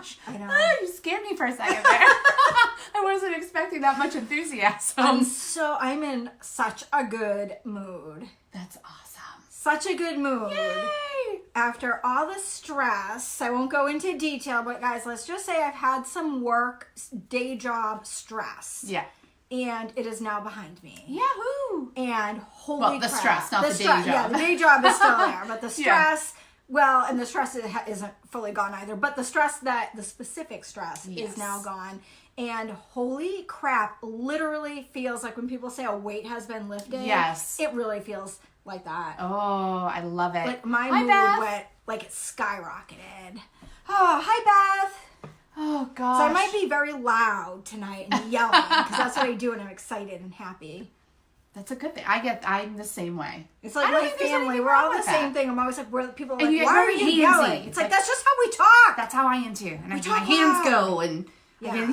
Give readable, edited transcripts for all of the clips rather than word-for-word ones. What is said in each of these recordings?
gosh. I know. You scared me for a second there. I wasn't expecting that much enthusiasm. I'm in such a good mood. That's awesome. Such a good mood. Yay! After all the stress, I won't go into detail, but guys, let's just say I've had some work, day job stress. Yeah. And it is now behind me. Yahoo! And holy crap. The stress, not the day job. Yeah, the day job is still there, but the stress, well, and the stress isn't fully gone either, but the specific stress is now gone. And holy crap, literally feels like when people say a weight has been lifted. Yes. It really feels like that. Oh, I love it. Like my mood went, like it skyrocketed. Oh, hi Beth. Oh, gosh. So I might be very loud tonight and yelling because that's what I do when I'm excited and happy. That's a good thing. I'm the same way. It's like my family. We're all the same thing. I'm always like, where people are like, why are you yelling? It's like, that's just how we talk. That's how I am too. And my hands go and I get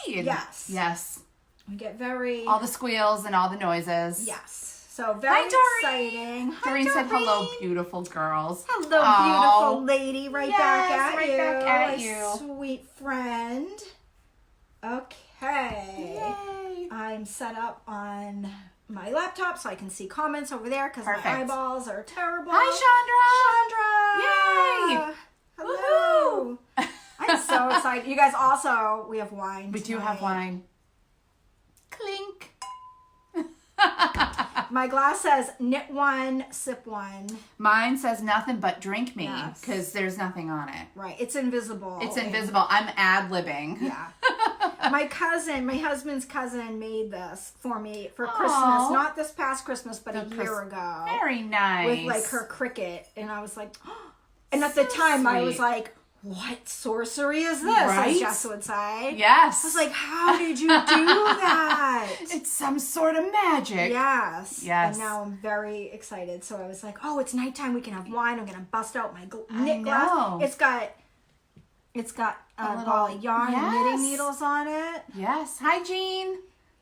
yee. And yes. We get very... all the squeals and all the noises. Yes. So very exciting. Doreen said, hello, beautiful girls. Hello, beautiful lady. Right back at you. You. Sweet friend. Okay. Yay. I'm set up on my laptop so I can see comments over there because my eyeballs are terrible. Hi, Chandra. Yay. Hello. I'm so excited. You guys also, we have wine. We do have wine. Clink. My glass says knit one, sip one. Mine says nothing but drink me because there's nothing on it. Right. It's invisible. It's invisible. I'm ad-libbing. Yeah. My husband's cousin made this for me for Christmas. Not this past Christmas, but a year ago. Very nice. With like her Cricut. And I was like, and at the time I was like, what sorcery is this? Right? As Jess would say. Yes. I was like, how did you do that? It's some sort of magic. Yes. And now I'm very excited. So I was like, oh, it's nighttime. We can have wine. I'm going to bust out my knit glass. It's got a ball of yarn and knitting needles on it. Yes. Hi, Jean.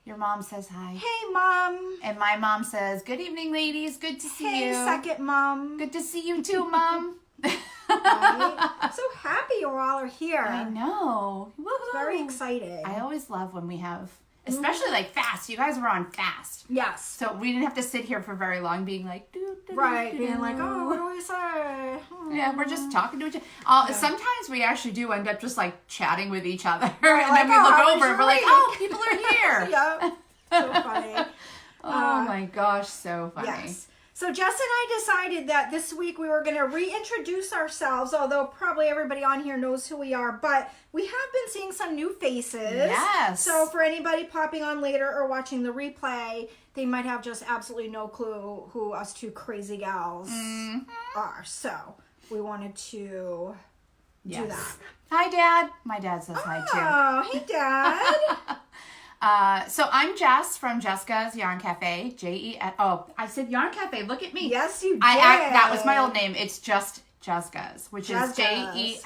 Your mom says hi. Hey, Mom. And my mom says, good evening, ladies. Good to see you. Hey, second Mom. Good to see you too, Mom. Right? I'm so happy you all are here. I know. It's very exciting. I always love when we have, especially like fast. You guys were on fast. Yes. So we didn't have to sit here for very long being like, being like, oh, what do we say? Yeah, we're just talking to each other. Sometimes we actually do end up just like chatting with each other. Right, and then we look over and we're like, oh, people are here. Yeah. So funny. Oh my gosh, so funny. Yes. So Jess and I decided that this week we were going to reintroduce ourselves, although probably everybody on here knows who we are, but we have been seeing some new faces. Yes. So for anybody popping on later or watching the replay, they might have just absolutely no clue who us two crazy gals are. So we wanted to do that. Hi, Dad. My dad says hi, too. Oh, hey, Dad. So I'm Jess from Jessica's Yarn Cafe. I said Yarn Cafe. Look at me. Yes, you did. That was my old name. It's just Jessica's, which is Jessgas.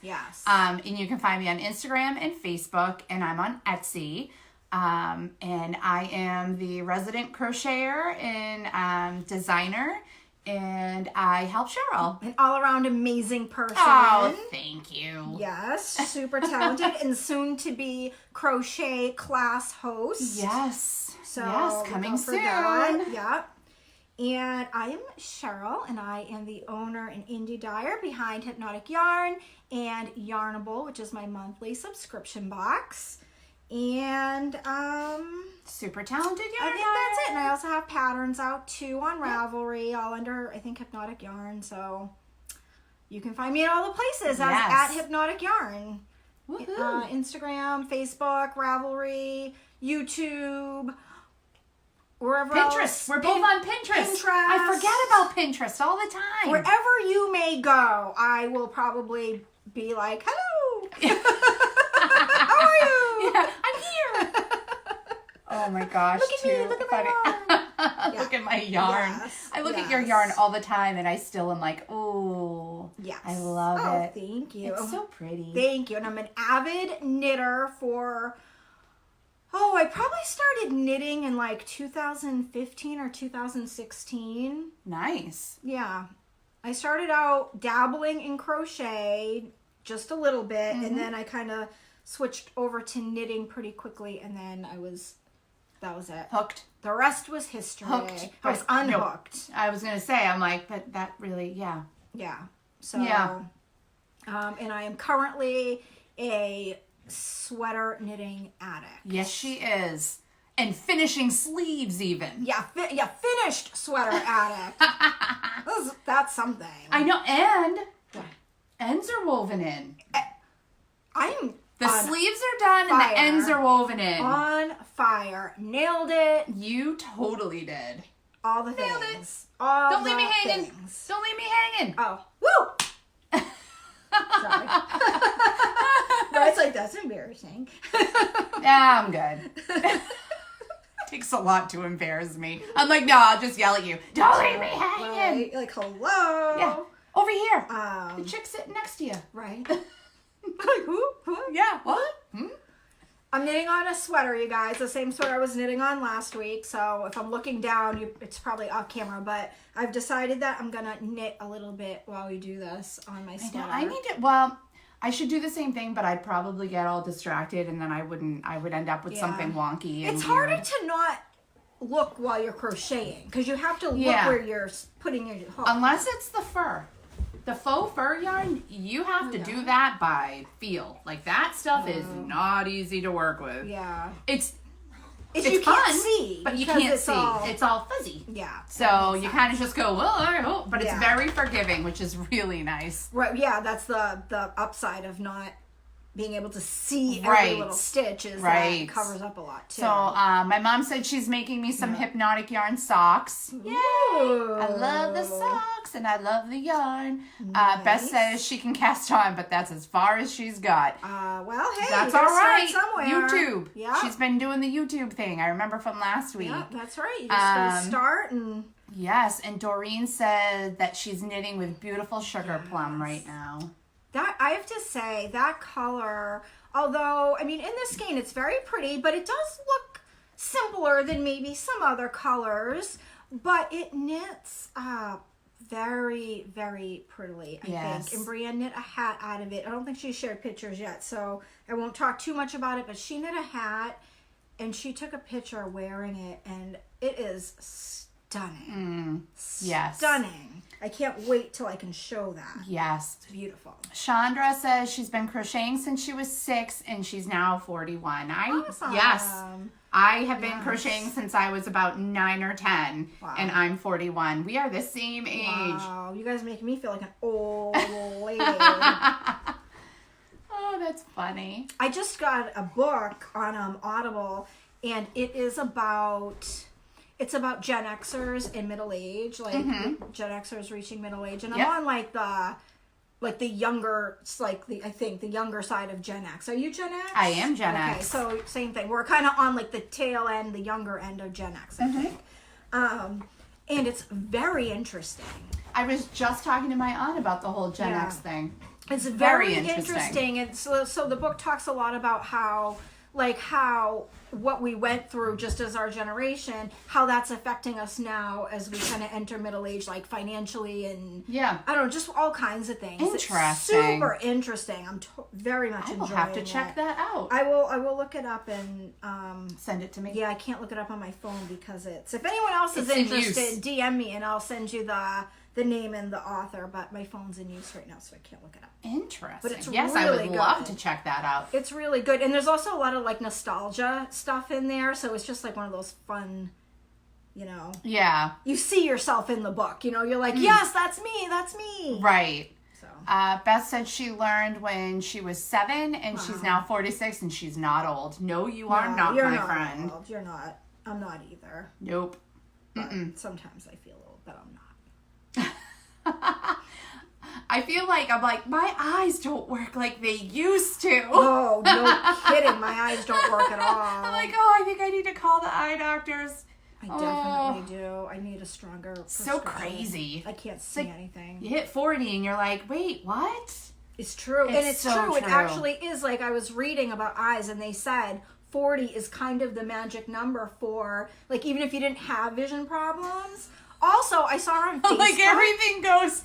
Yes. And you can find me on Instagram and Facebook, and I'm on Etsy. And I am the resident crocheter and designer. And I help Cheryl. An all-around amazing person. Oh, thank you. Yes, super talented and soon to be crochet class host. Yes. So coming soon. Yeah. And I am Cheryl, and I am the owner and indie dyer behind Hypnotic Yarn and Yarnable, which is my monthly subscription box. And super talented yarn. I think that's it. And I also have patterns out too on Ravelry, all under I think Hypnotic Yarn. So you can find me at all the places at Hypnotic Yarn. Instagram, Facebook, Ravelry, YouTube, wherever Pinterest. else. We're both on Pinterest. I forget about Pinterest all the time. Wherever you may go, I will probably be like, hello. How are you? Yeah, I'm here. Oh my gosh. Look at me. Look at my yarn. Look at my yarn. Yes. I look at your yarn all the time and I still am like, oh, yes. I love it. Thank you. It's so pretty. Thank you. And I'm an avid knitter I probably started knitting in like 2015 or 2016. Nice. Yeah. I started out dabbling in crochet just a little bit, and then I kind of switched over to knitting pretty quickly, and then that was it. Hooked. The rest was history. Hooked. I was unhooked. I was gonna say, I'm like, but that really, yeah. Yeah. So, and I am currently a sweater knitting addict. Yes, she is. And finishing sleeves even. Yeah, finished sweater addict. That's something. I know, and ends are woven in. The sleeves are done and the ends are woven in. On fire. Nailed it. You totally did. All the things. Nailed it. All Don't leave me hanging. Things. Don't leave me hanging. Oh. Woo! Sorry. It's like, that's embarrassing. Yeah, I'm good. Takes a lot to embarrass me. I'm like, no, I'll just yell at you. Don't leave me hanging. Right. Like, hello. Yeah. Over here. The chick sitting next to you. Right. Like, who? Yeah. What? I'm knitting on a sweater, you guys. The same sweater I was knitting on last week. So if I'm looking down, it's probably off camera. But I've decided that I'm going to knit a little bit while we do this on my sweater. I need to, well, I should do the same thing, but I'd probably get all distracted and then I would end up with something wonky. And it's harder to not look while you're crocheting because you have to look where you're putting your hook. Unless it's the fur. The faux fur yarn, you have to do that by feel. Like, that stuff is not easy to work with. Yeah. It's you fun, can't see. But you can't see. It's all fuzzy. Yeah. So you kind of just go, well, I hope. But it's very forgiving, which is really nice. Right. Yeah, that's the upside of not being able to see every little stitch is that it covers up a lot too. So my mom said she's making me some Hypnotic yarn socks. Yay! I love the socks and I love the yarn. Nice. Beth says she can cast on, but that's as far as she's got. Well, hey, that's all right. Somewhere. YouTube. Yeah. She's been doing the YouTube thing. I remember from last week. Yeah, that's right. You just gotta start and. Yes, and Doreen said that she's knitting with beautiful sugar plum right now. That I have to say, that color, although, I mean, in the skein, it's very pretty, but it does look simpler than maybe some other colors, but it knits very, very prettily, I think. And Brienne knit a hat out of it. I don't think she shared pictures yet, so I won't talk too much about it, but she knit a hat, and she took a picture wearing it, and it is stunning. Yes. Stunning. I can't wait till I can show that. Yes. It's beautiful. Chandra says she's been crocheting since she was 6 and she's now 41. Awesome. Yes. I have been crocheting since I was about 9 or 10 and I'm 41. We are the same age. Wow. You guys make me feel like an old lady. Oh, that's funny. I just got a book on Audible and it is about... It's about Gen Xers in middle age, like Gen Xers reaching middle age, and I'm on like the younger, I think the younger side of Gen X. Are you Gen X? I am Gen X. Okay, so same thing. We're kind of on like the tail end, the younger end of Gen X, I think. And it's very interesting. I was just talking to my aunt about the whole Gen X thing. It's very interesting. And so the book talks a lot about how what we went through just as our generation, how that's affecting us now as we kind of enter middle age, like financially and I don't know, just all kinds of things. Interesting. It's super interesting. I'm very much enjoying it. I will have to check that out. I will look it up and send it to me. Yeah, I can't look it up on my phone because if anyone else is interested, DM me and I'll send you the name and the author, but my phone's in use right now, so I can't look it up. Interesting. But it's yes, really I would good. love to check that out. It's really good. And there's also a lot of like nostalgia stuff in there, so it's just like one of those fun, Yeah. You see yourself in the book, you're like, yes, that's me. Right. So Beth said she learned when she was 7 and she's now 46 and she's not old. No, you are not, my friend. Old. You're not. I'm not either. Nope. But sometimes I feel old, but I'm not. I feel like my eyes don't work like they used to. Oh, no kidding. My eyes don't work at all. I'm like, I think I need to call the eye doctors. I definitely do. I need a stronger prescription. So crazy. I can't see anything. You hit 40 and you're like, wait, what? It's true. It's so true. It actually is. Like, I was reading about eyes and they said 40 is kind of the magic number for, like, even if you didn't have vision problems. Also, I saw her on Facebook. Like everything goes...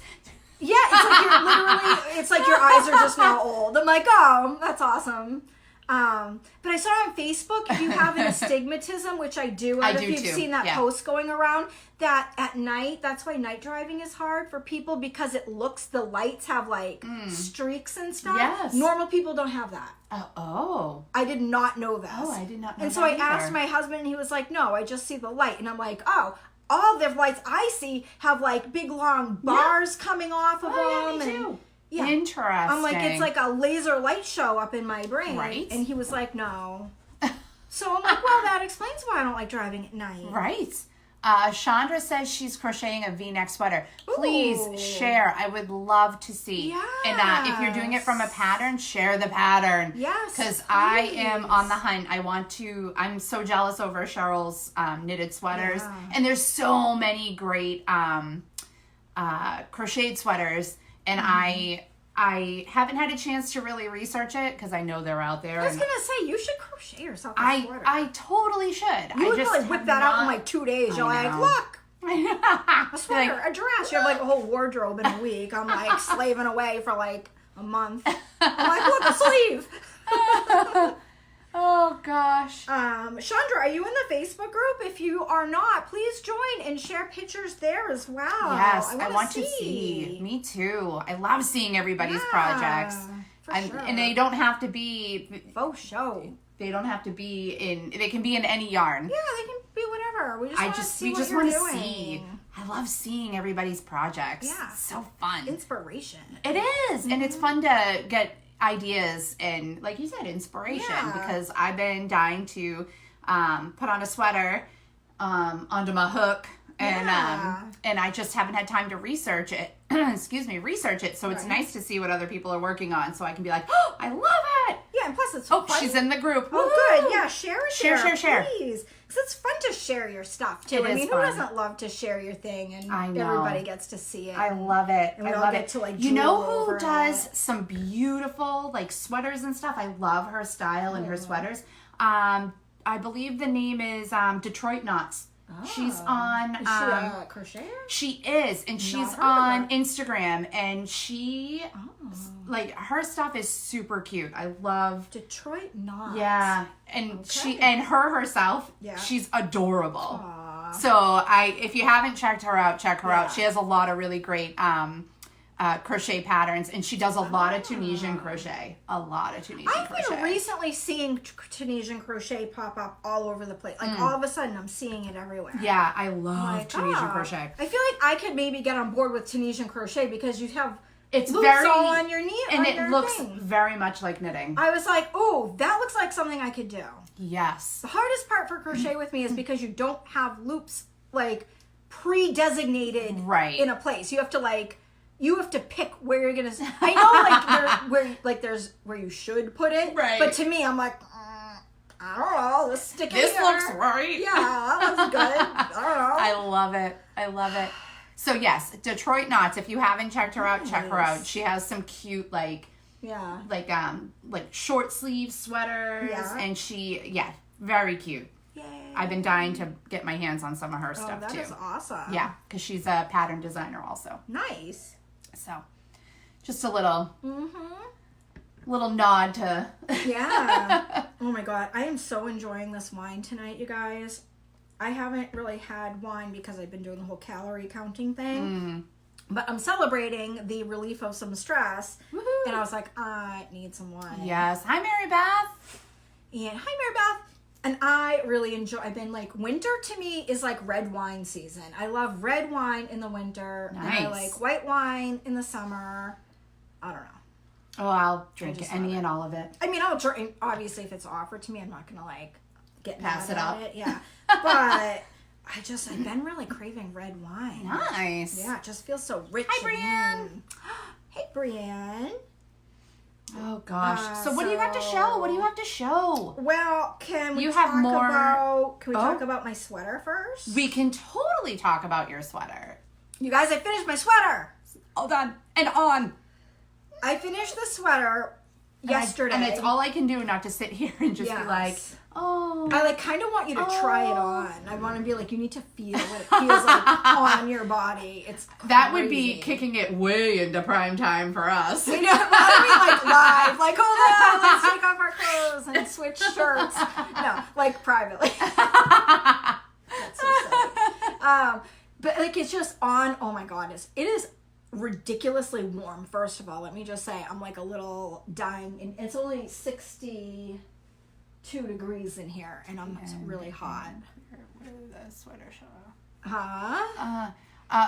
Yeah, it's like you're literally, it's like your eyes are just now old. I'm like, oh, that's awesome. But I saw on Facebook, if you have an astigmatism, which I do, I do if you've too. seen that post going around, that at night, that's why night driving is hard for people, because it looks, the lights have like streaks and stuff. Yes. Normal people don't have that. Oh. I did not know this. Oh, I did not know And so that I asked either. my husband, and he was like, no, I just see the light. And I'm like, oh, all the lights I see have like big long bars coming off of them. Yeah, me too. Yeah. Interesting. I'm like, it's like a laser light show up in my brain. Right. And he was like, no. So I'm like, well, that explains why I don't like driving at night. Right. Chandra says she's crocheting a V-neck sweater. Please Ooh. share. I would love to see. Yes. And if you're doing it from a pattern, share the pattern. Yes, Because I am please. on the hunt. I'm so jealous over Cheryl's knitted sweaters. Yeah. And there's so many great crocheted sweaters. And I haven't had a chance to really research it because I know they're out there. I was going to say, you should crochet yourself a sweater. I totally should. You I would just probably whip that out in like 2 days. You're like, know. look. A sweater, Like, a dress. You have like a whole wardrobe in a week. I'm like slaving away for like a month. I'm like, look, a sleeve. oh gosh. Chandra, are you in the Facebook group? If you are not, please join and share pictures there as well. Yes, I wanna want to see. Me too. I love seeing everybody's projects. For sure. And they don't have to be faux show. They don't have to be in. They can be in any yarn. Yeah, they can be whatever. We just we want just to want to doing. see. I love seeing everybody's projects. Yeah. It's so fun. Inspiration. It is, and it's fun to get ideas and, like you said, inspiration. Yeah. Because I've been dying to put on a sweater onto my hook, and I just haven't had time to research it. Research it. So it's nice to see what other people are working on, so I can be like, oh, I love it. Yeah, and plus it's Oh, fun. she's in the group. Oh, Woo! good. Yeah, share. Please. Because it's fun to share your stuff, too. It I is mean, fun. who doesn't love to share your thing and I know. everybody gets to see it? I love it. And we I all love get it. to, like, you know drool who over does it. some beautiful like sweaters and stuff? I love her style and her sweaters. I believe the name is Detroit Knots. She's on. Is she a crocheter? She is, and she's heard of on her. Instagram, and she like her stuff is super cute. I love. Detroit Knots. Yeah, and she and her herself. Yeah. She's adorable. Aw. So if you haven't checked her out, check her out. She has a lot of really great crochet patterns, and she does a lot of Tunisian crochet. I've been recently seeing Tunisian crochet pop up all over the place. Like all of a sudden, I'm seeing it everywhere. Yeah, I love Like, Tunisian crochet. I feel like I could maybe get on board with Tunisian crochet because you have It's loops very all on your knee, and on it your looks thing. very much like knitting. I was like, oh, that looks like something I could do. Yes. The hardest part for crochet with me is because you don't have loops like pre-designated in a place. You have to pick where you're gonna. I know there's where you should put it, Right. But to me, I'm like, I don't know. Let's stick it This here. looks right. Yeah, that looks good. I don't know. I love it. So yes, Detroit Knots. If you haven't checked her out, check her out. She has some cute like short sleeve sweaters, and very cute. Yay. I've been dying to get my hands on some of her stuff that too. is awesome. Yeah, because she's a pattern designer also. Nice. So, just a little nod to. Yeah. Oh my god, I am so enjoying this wine tonight, you guys. I haven't really had wine because I've been doing the whole calorie counting thing. But I'm celebrating the relief of some stress. Woohoo. And I was like, I need some wine. Yes. Hi, Mary Beth. And hi, Mary Beth. And I really enjoy, I've been like, winter to me is like red wine season. I love red wine in the winter. Nice. And I like white wine in the summer. I don't know. Oh, I'll drink just any love it. and all of it. I mean, I'll drink, obviously, if it's offered to me, I'm not going to like get Pass mad it at up. it. Yeah. But I've been really craving red wine. Nice. Yeah, it just feels so rich. Hi, and Hey, Brienne. Oh gosh. So what do you have to show? What do you have to show? Well, can we You talk have more- talk about my sweater first? We can totally talk about your sweater. You guys, I finished my sweater. All done and on. I finished the sweater yesterday. And it's all I can do not to sit here and just be like, oh. I kind of want you to try it on. I want to be like, you need to feel what it feels like on your body. It's crazy. That would be kicking it way into prime time for us. We know, I mean, like live, like, hold on, let's take off our clothes and switch shirts. No, like privately. That's so silly. But like, it's just on. Oh my God, it is ridiculously warm. First of all, let me just say, I'm like a little dying, and it's only 62 degrees in here, and I'm really hot. Where did the sweater show? Huh?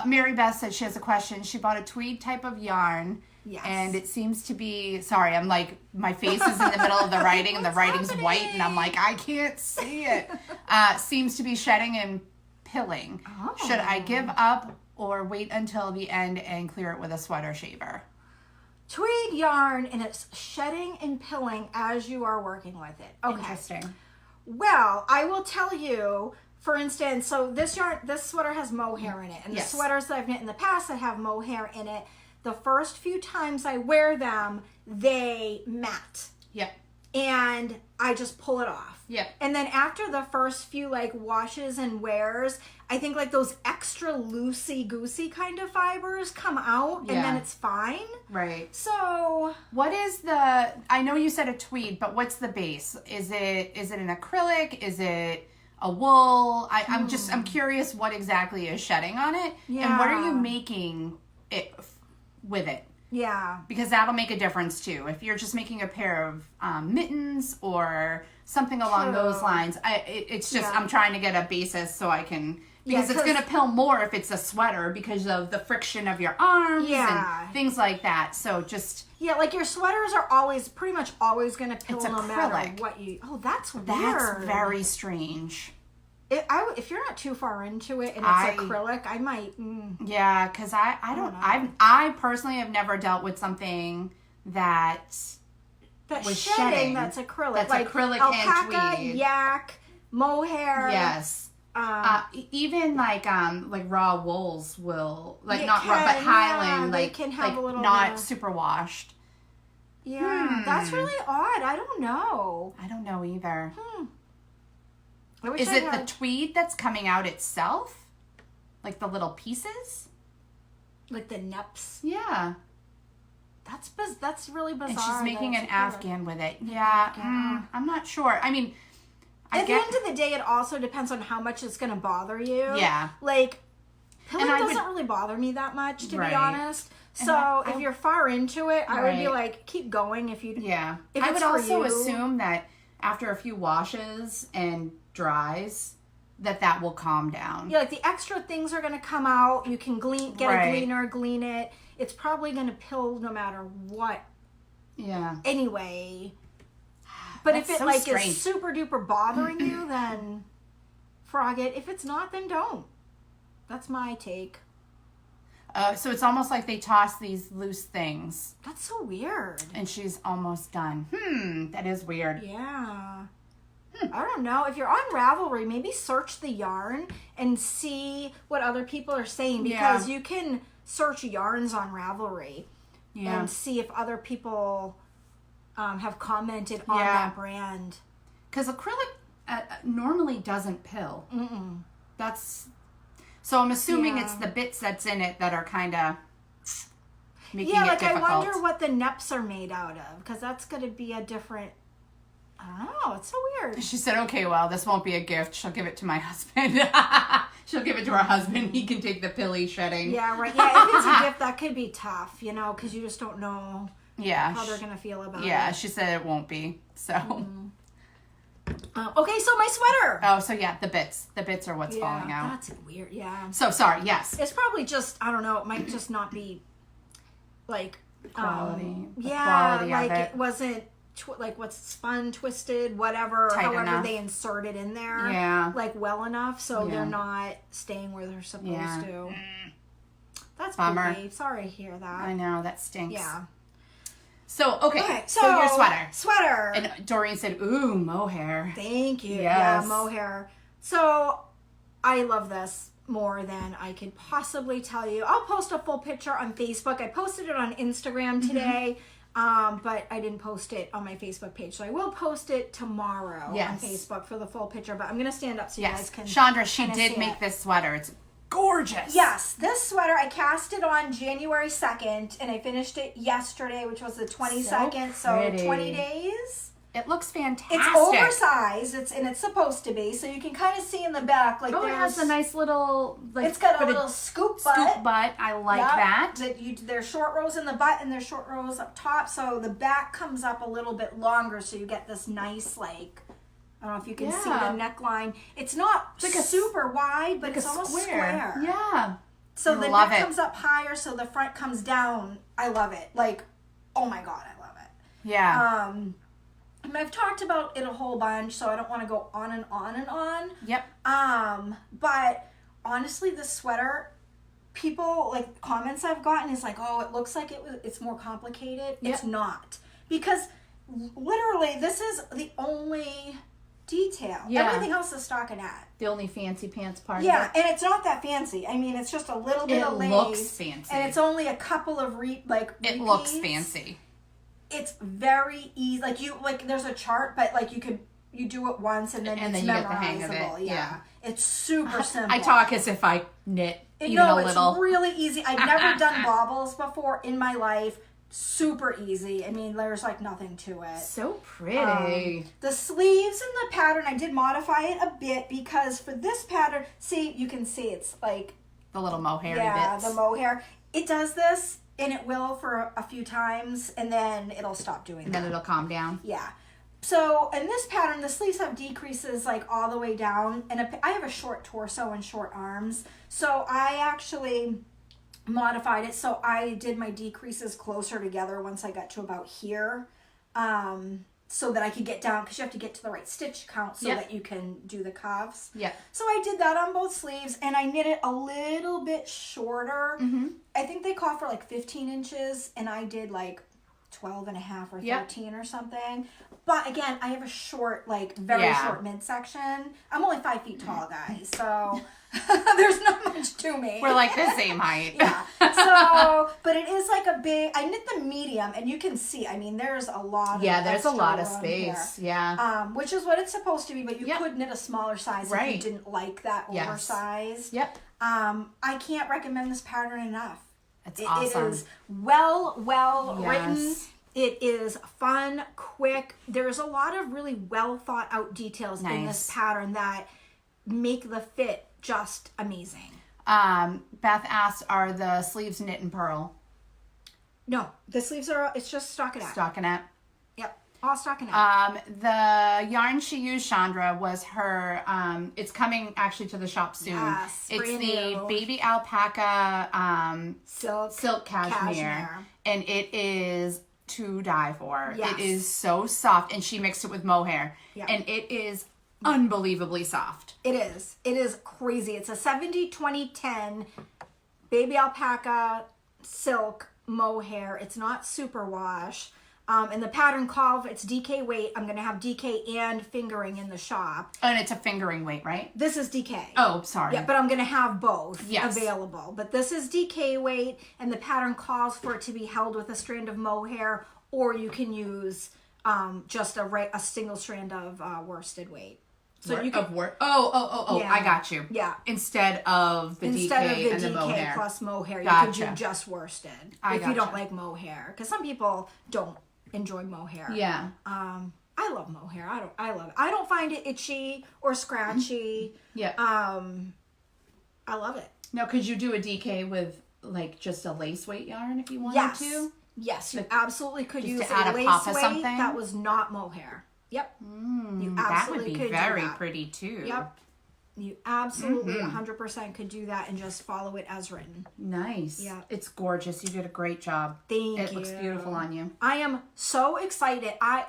Mary Beth said she has a question. She bought a tweed type of yarn. Yes. And it seems to be, sorry, I'm like, my face is in the middle of the writing and the writing's white and I'm like, I can't see it. Seems to be shedding and pilling. Oh. Should I give up or wait until the end and clear it with a sweater shaver? Tweed yarn, and it's shedding and pilling as you are working with it. Okay. Interesting. Well, I will tell you, for instance, so this sweater has mohair in it, and the sweaters that I've knit in the past that have mohair in it, the first few times I wear them, they mat. Yep. And I just pull it off. Yep. And then after the first few like washes and wears, I think like those extra loosey-goosey kind of fibers come out, and then it's fine. Right. So what is the, I know you said a tweed, but what's the base? Is it an acrylic? Is it a wool? I'm curious what exactly is shedding on it. Yeah. And what are you making it with it? Yeah. Because that'll make a difference too. If you're just making a pair of mittens or something along those lines, it's just, I'm trying to get a basis so I can, because it's going to pill more if it's a sweater because of the friction of your arms and things like that. So just... Yeah, like your sweaters are pretty much always going to pill no matter what you... Oh, that's weird. That's very strange. If you're not too far into it and it's acrylic, I might... Yeah, because I personally have never dealt with something that's shedding. That's acrylic. That's like acrylic alpaca, and tweed. yak, mohair. Yes. Even like raw wools will not raw but Highland they can have a little not super washed. Yeah, that's really odd. I don't know. I don't know either. Is it the tweed that's coming out itself? Like the little pieces? Like the neps? Yeah. That's really bizarre. And she's making an Afghan with it. Yeah. I'm not sure. I mean, at the end of the day, it also depends on how much it's going to bother you. Yeah. Like, pilling doesn't really bother me that much, to be honest. So if you're far into it, I would be like, keep going if you... Yeah. If I would also assume that after a few washes and dries, that will calm down. Yeah, like the extra things are going to come out. You can get a gleaner, glean it. It's probably going to pill no matter what. Yeah. Anyway... But if it is super duper bothering you, then frog it. If it's not, then don't. That's my take. So it's almost like they toss these loose things. That's so weird. And she's almost done. That is weird. Yeah. I don't know. If you're on Ravelry, maybe search the yarn and see what other people are saying, because you can search yarns on Ravelry and see if other people... have commented on that brand. Because acrylic normally doesn't pill. So I'm assuming it's the bits that's in it that are kind of making it difficult. I wonder what the neps are made out of, because that's going to be a different... I don't know. It's so weird. She said, okay, well, this won't be a gift. She'll give it to my husband. She'll give it to her husband. He can take the pilly shedding. Yeah, right. Yeah, if it's a gift, that could be tough, because you just don't know... how they're gonna feel about it. Yeah, she said it won't be. So okay, so my sweater. Oh, so the bits are what's falling out. That's weird. Yeah. So sorry. Yes. It's probably just, I don't know. It might just not be like quality. Quality like it wasn't like what's spun, twisted, whatever, tight however enough. they insert it in there. Yeah. Like well enough, so they're not staying where they're supposed to. That's bummer. Pretty. Sorry to hear that. I know, that stinks. Yeah. So, okay, so your sweater. Sweater. And Doreen said, ooh, mohair. Thank you. Yes. Yeah, mohair. So, I love this more than I could possibly tell you. I'll post a full picture on Facebook. I posted it on Instagram today. But I didn't post it on my Facebook page. So I will post it tomorrow on Facebook for the full picture. But I'm going to stand up so you guys can Chandra, she did make this sweater. It's gorgeous. Yes, this sweater, I cast it on January 2nd, and I finished it yesterday, which was the 22nd. So 20 days. It looks fantastic. It's oversized, it's supposed to be, so you can kind of see in the back. Like, it has a nice little, like, it's got a little scoop butt. Scoop butt, I like that. There's short rows in the butt and there's short rows up top, so the back comes up a little bit longer, so you get this nice, like, I don't know if you can see the neckline. It's not like a super wide, but it's almost square. Yeah. So the neck comes up higher, so the front comes down. I love it. Like, oh my God, I love it. Yeah. I've talked about it a whole bunch, so I don't want to go on and on and on. Yep. But honestly, this sweater, people, like, comments I've gotten is like, oh, it looks like it's more complicated. Yep. It's not. Because literally, this is the only detail. Yeah. Everything else is stockinette. The only fancy pants part of it. Yeah, and it's not that fancy. I mean, it's just a little bit of lace. It looks fancy. And it's only a couple of repeats. It looks fancy. It's very easy. Like, there's a chart, but like you do it once and then it's you get the hang of it. Yeah. It's super simple. I talk as if I knit a little. It's really easy. I've never done baubles before in my life. Super easy. I mean, there's like nothing to it. So pretty. The sleeves and the pattern, I did modify it a bit because for this pattern, see, you can see it's like the little mohair bits. Yeah, the mohair. It does this. And it will for a few times, and then it'll stop doing that. And then it'll calm down. Yeah. So in this pattern, the sleeves have decreases like all the way down, and I have a short torso and short arms. So I actually modified it. So I did my decreases closer together once I got to about here. So that I could get down, because you have to get to the right stitch count so that you can do the cuffs. Yeah. So I did that on both sleeves, and I knit it a little bit shorter. Mm-hmm. I think they call for like 15 inches, and I did like 12 and a half or 13 or something. But again, I have a short, like very short midsection. I'm only 5 feet tall, guys, so there's not much to me. We're like the same height. Yeah. So, but it is like a big, I knit the medium, and you can see, I mean, there's a lot of there's a lot of space. Here. Yeah. Which is what it's supposed to be, but you could knit a smaller size if you didn't like that oversized. Yep. I can't recommend this pattern enough. It's awesome. It is well written. It is fun, quick. There's a lot of really well thought out details in this pattern that make the fit just amazing. Beth asked, are the sleeves knit and purl? No, the sleeves are, it's just stockinette. Stockinette. Yep, all stockinette. The yarn she used, Chandra, was her, it's coming actually to the shop soon. Yes, it's the baby alpaca silk cashmere. And it is to die for. Yes. It is so soft, and she mixed it with mohair. Yep. And it is unbelievably soft. It is. It is crazy. It's a 70-20-10 baby alpaca silk mohair. It's not superwash. And the pattern called, it's DK weight. I'm going to have DK and fingering in the shop. And it's a fingering weight, right? This is DK. Oh, sorry. Yeah, but I'm going to have both available. But this is DK weight, and the pattern calls for it to be held with a strand of mohair, or you can use just a single strand of worsted weight. So you can, I got you. Yeah. Instead of the DK and the mohair plus mohair, you could do just worsted if you don't like mohair, because some people don't enjoy mohair. Yeah. I love mohair. I love it. I don't find it itchy or scratchy. Yeah. I love it. Now, could you do a DK with like just a lace weight yarn if you wanted to? Yes, you absolutely could use to add a lace pop of weight something that was not mohair. Yep. You absolutely that would be could very do that. Pretty too. Yep. You absolutely 100% could do that and just follow it as written. Nice. Yeah. It's gorgeous. You did a great job. Thank you. It looks beautiful on you. I am so excited. I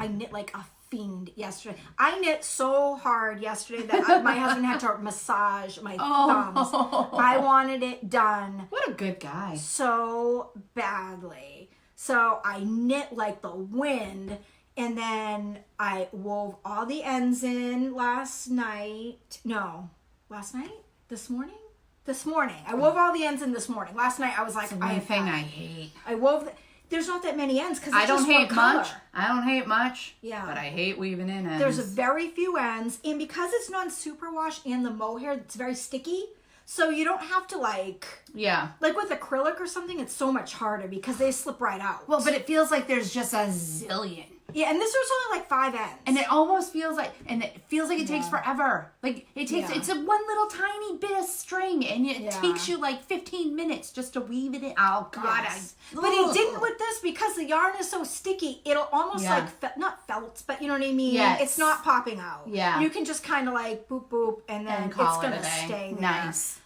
knit like a fiend yesterday. I knit so hard yesterday that my husband had to massage my thumbs. I wanted it done. What a good guy. So badly. So I knit like the wind. And then I wove all the ends in last night. No, last night? This morning? This morning. I wove all the ends in this morning. Last night I was like, I hate. I wove there's not that many ends because I don't hate much. I don't hate much. Yeah. But I hate weaving in ends. There's very few ends. And because it's non-superwash and the mohair, it's very sticky. So you don't have to Yeah. Like with acrylic or something, it's so much harder because they slip right out. Well, but it feels like there's just a zillion. Yeah, and this was only like 5 ends. And it almost feels like, it takes forever. Like, it's a one little tiny bit of string, and it takes you like 15 minutes just to weave it in. Oh, God. Yes. But it didn't with this because the yarn is so sticky. It'll almost not felt, but you know what I mean? Yes. It's not popping out. Yeah. You can just kind of like boop, boop, and then it's going to stay there. Nice.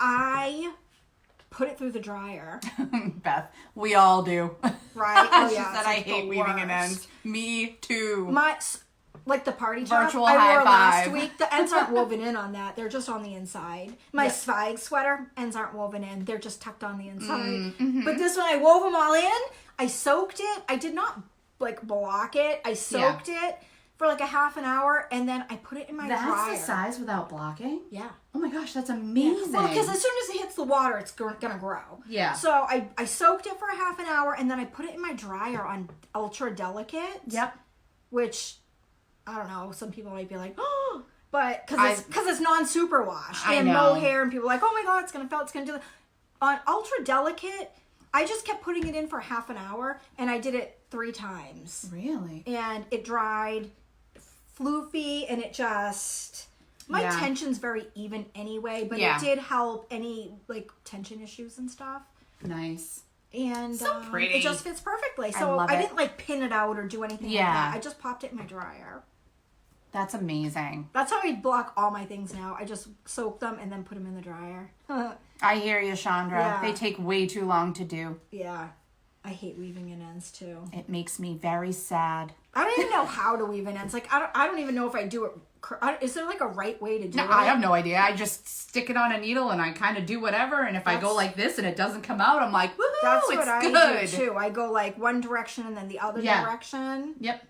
I put it through the dryer. Beth, we all do. Right? Oh, She yeah. said I hate weaving in ends. Me too. Like the party top Virtual I high wore last five. week, the ends aren't woven in on that. They're just on the inside. My Zweig sweater, ends aren't woven in. They're just tucked on the inside. Mm-hmm. But this one, I wove them all in. I soaked it. I did not block it. I soaked it for like a half an hour, and then I put it in my dryer. That's the size without blocking? Yeah. Oh my gosh, that's amazing. Well, because as soon as it hits the water, it's going to grow. Yeah. So I soaked it for a half an hour, and then I put it in my dryer on Ultra Delicate. Yep. Which, I don't know, some people might be like, oh, but because it's non-superwash. And mohair, and people are like, oh my God, it's going to felt, it's going to do that. On Ultra Delicate, I just kept putting it in for half an hour, and I did it 3 times. Really? And it dried floofy, and it just... My tension's very even anyway, but it did help any tension issues and stuff. Nice. And so pretty. It just fits perfectly. So I didn't pin it out or do anything like that. I just popped it in my dryer. That's amazing. That's how I block all my things now. I just soak them and then put them in the dryer. I hear you, Chandra. Yeah. They take way too long to do. Yeah. I hate weaving in ends too. It makes me very sad. I don't even know how to weave in ends. I don't even know if I do it. Is there a right way to do it? No, I have no idea. I just stick it on a needle and I kind of do whatever. And if I go like this and it doesn't come out, I'm like, woohoo, that's it's what I good. do too. I go one direction and then the other direction. Yep.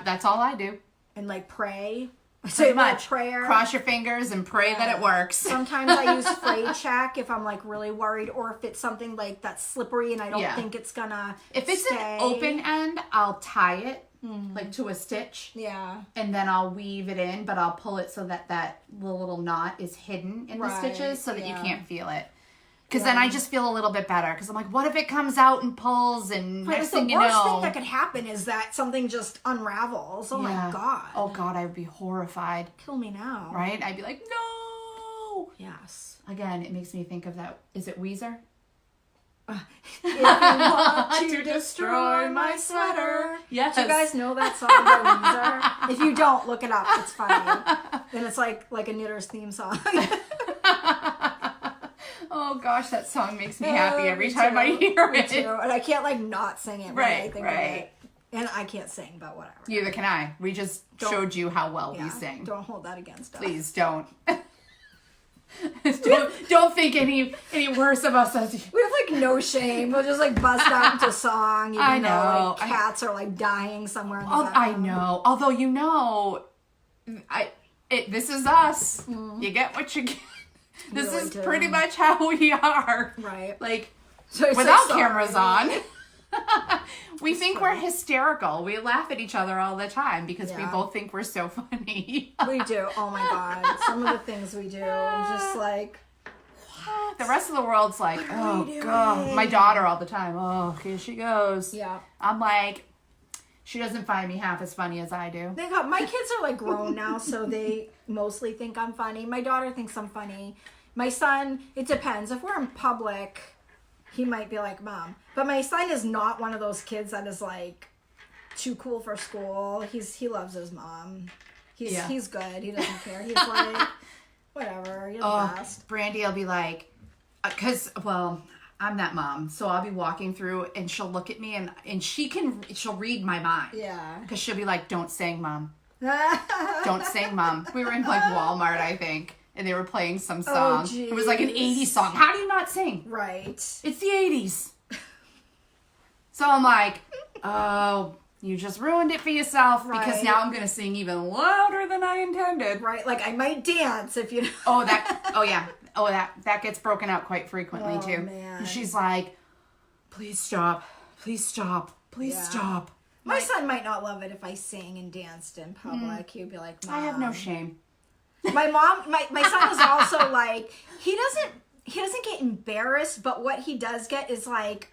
That's all I do. And pray. Say much prayer. Cross your fingers and pray that it works. Sometimes I use fray check if I'm really worried, or if it's something that's slippery and I don't think it's gonna. If it's an open end, I'll tie it to a stitch. Yeah. And then I'll weave it in, but I'll pull it so that the little knot is hidden in the stitches so that you can't feel it. Because then I just feel a little bit better. Because I'm like, what if it comes out and pulls and next thing you know. The worst thing that could happen is that something just unravels. Oh my God. Oh God, I would be horrified. Kill me now. Right? I'd be like, no. Yes. Again, it makes me think of that. Is it Weezer? If you want to destroy my sweater. Yes. Do you guys know that song by Weezer? If you don't, look it up. It's funny. And it's like a knitter's theme song. Oh gosh, that song makes me happy every time I hear it. Me too. And I can't not sing it when I think of it. And I can't sing, but whatever. Neither can I. We just showed you how well we sing. Don't hold that against us. Please don't. don't think any worse of us as we have no shame. We'll just bust out into song. Even though cats are dying somewhere in the background. I know. Although this is us. You get what you get. This is pretty much how we are. Right. Without cameras on. We think we're hysterical. We laugh at each other all the time because we both think we're so funny. We do. Oh my God. Some of the things we do. I'm just what? The rest of the world's like, oh God. My daughter all the time. Oh, here she goes. Yeah. I'm like, she doesn't find me half as funny as I do. My kids are grown now, so they mostly think I'm funny. My daughter thinks I'm funny. My son, it depends. If we're in public, he might be like, Mom. But my son is not one of those kids that is too cool for school. He loves his mom. He's good. He doesn't care. He's whatever. You're the best. Brandy will be like, I'm that mom, so I'll be walking through and she'll look at me and she'll read my mind. Yeah. Because she'll be like, don't sing, Mom. Don't sing, Mom. We were in Walmart, I think, and they were playing some song. It was an 80s song. How do you not sing? Right. It's the 80s. So I'm like, oh, you just ruined it for yourself because now I'm going to sing even louder than I intended. Right. I might dance if you... that gets broken out quite frequently too. Man. She's like, please stop. please stop. Please stop. My son might not love it if I sang and danced in public. He'd be like, Mom. I have no shame. My son is also like, he doesn't get embarrassed, but what he does get is like,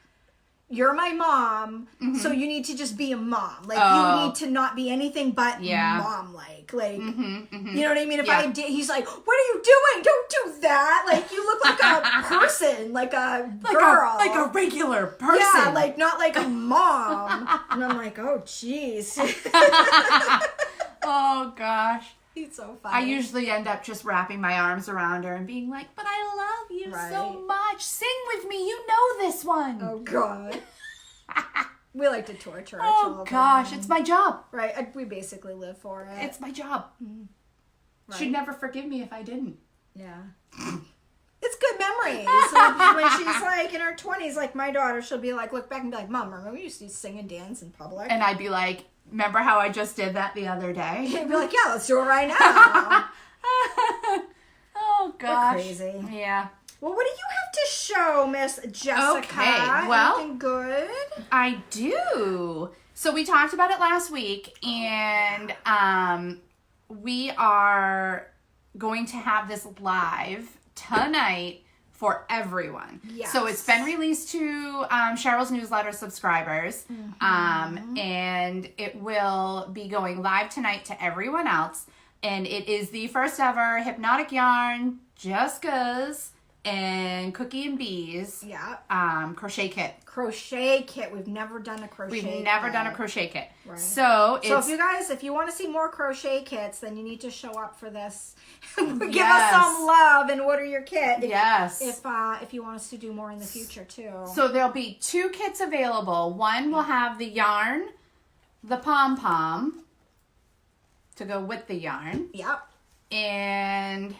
you're my mom, so you need to just be a mom. Like, you need to not be anything but mom-like. Like, you know what I mean? If I did, he's like, what are you doing? Don't do that. Like, you look like a person, like a girl. Like a regular person. Yeah, like, not like a mom. And I'm like, oh, jeez. Oh, gosh. He's so funny. I usually end up just wrapping my arms around her and being like, but I love you so much. Sing with me. You know this one. Oh, God. We like to torture our children. Oh, gosh. It's my job. Right. We basically live for it. It's my job. Right. She'd never forgive me if I didn't. Yeah. It's good memories. Like, when she's like in her 20s, like my daughter, she'll be like, look back and be like, Mom, remember you used to sing and dance in public? And I'd be like, remember how I just did that the other day? I'd be like, yeah, let's do it right now. Oh, gosh. We're crazy. Yeah. Well, what do you have to show, Miss Jessica? Okay, well, anything good? I do. So we talked about it last week, and we are going to have this live tonight for everyone. Yes. So it's been released to Cheryl's newsletter subscribers, and it will be going live tonight to everyone else. And it is the first ever Hypnotic Yarn, Jessica's, and Cookie and Bees crochet kit. Crochet kit. We've never done a crochet kit. We've never done a crochet kit. Right. So if you want to see more crochet kits, then you need to show up for this. Give us some love and order your kit. If you want us to do more in the future too. So there'll be 2 kits available. One will have the yarn, the pom-pom to go with the yarn. Yep. And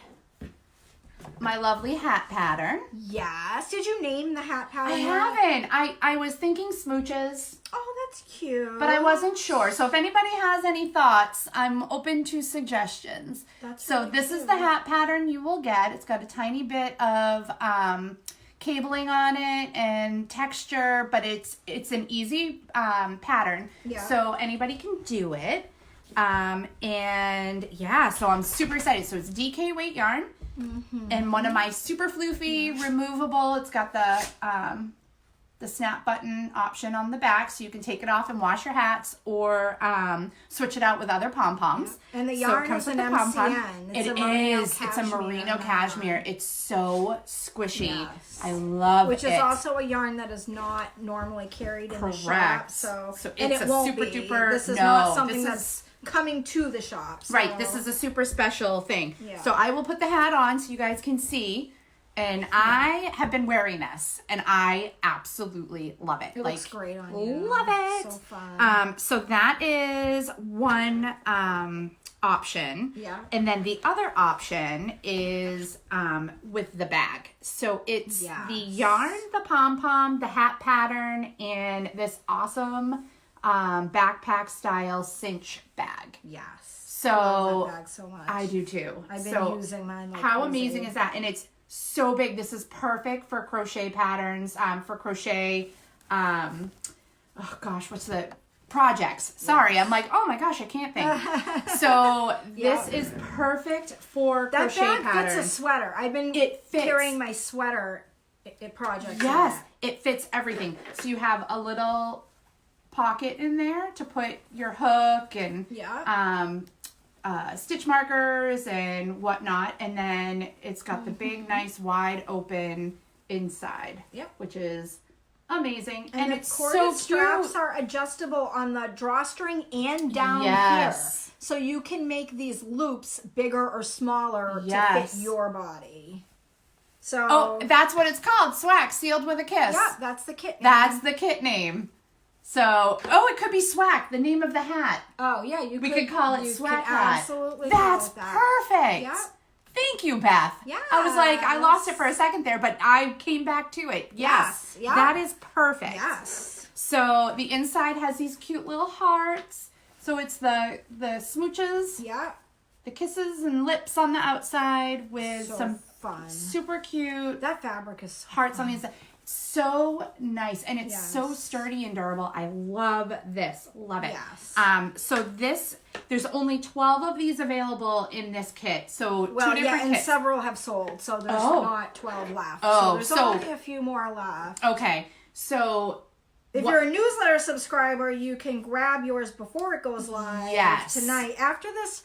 my lovely hat pattern. Yes. Did you name the hat pattern? I haven't. I was thinking smooches. Oh, that's cute. But I wasn't sure. So if anybody has any thoughts, I'm open to suggestions. This is the hat pattern you will get. It's got a tiny bit of cabling on it and texture, but it's an easy pattern. Yeah. So anybody can do it. So I'm super excited. So it's DK weight yarn. And one of my super floofy removable, it's got the snap button option on the back, so you can take it off and wash your hats or switch it out with other pom-poms. Yeah. And the yarn is an MCN. It's a merino cashmere. It's so squishy. Yes. I love it. Which is also a yarn that is not normally carried in the shop. So it's a super duper. This is not something that's coming to the shop. So. Right, this is a super special thing. Yeah. So I will put the hat on so you guys can see. And I have been wearing this, and I absolutely love it. It looks great on you. Love it. So fun. So that is one option. Yeah. And then the other option is with the bag. So it's the yarn, the pom-pom, the hat pattern, and this awesome backpack style cinch bag. Yes. So I love that bag so much. I do too. I've been using mine like how crazy. Amazing is that? And it's so big. This is perfect for crochet patterns, for crochet what's the projects? Sorry, I'm like, oh my gosh, I can't think. So this is perfect for crochet patterns. That bag fits a sweater. I've been carrying my sweater project. Yes, it fits everything. So you have a little pocket in there to put your hook and stitch markers and whatnot, and then it's got the big nice wide open inside, which is amazing. And it's so straps are adjustable on the drawstring and down here, so you can make these loops bigger or smaller to fit your body. So that's what it's called, Swag Sealed with a Kiss. Yeah, that's the kit name. That's the kit name. So, it could be Swag, the name of the hat. Oh, yeah, we could call it Swag hat. Absolutely. That's perfect. Yeah. Thank you, Beth. Yeah. I was like, I lost it for a second there, but I came back to it. Yes. Yeah. That is perfect. Yes. So the inside has these cute little hearts. So it's the smooches. Yeah. The kisses and lips on the outside with some fun. Super cute. That fabric is so hearts fun. on the inside. So nice, and it's so sturdy and durable. I love this. Love it. Yes. So there's only 12 of these available in this kit. So two different and kits. several have sold, so there's not 12 left. So there's only a few more left. Okay. So if you're a newsletter subscriber, you can grab yours before it goes live tonight. After this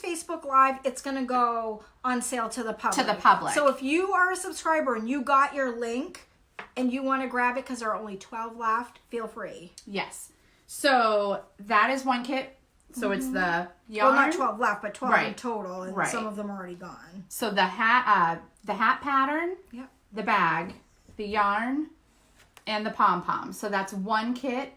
Facebook Live, it's going to go on sale to the public. So if you are a subscriber and you got your link and you want to grab it because there are only 12 left, feel free. Yes. So that is one kit. So it's the yarn. Well, not 12 left, but 12 in total, and some of them are already gone. So the hat pattern, yep, the bag, the yarn, and the pom-pom. So that's one kit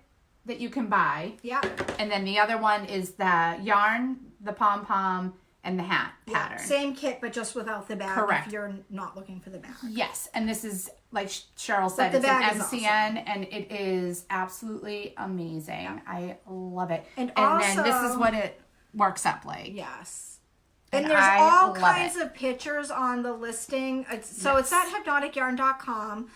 that you can buy. Yeah. And then the other one is the yarn, the pom-pom, and the hat pattern. Same kit, but just without the bag. Correct. If you're not looking for the bag. Yes, and this is, like Cheryl said, it's an MCN, awesome. And it is absolutely amazing. Yeah. I love it. And also, then this is what it works up like. Yes. And there's all kinds of pictures on the listing. It's at hypnoticyarn.com.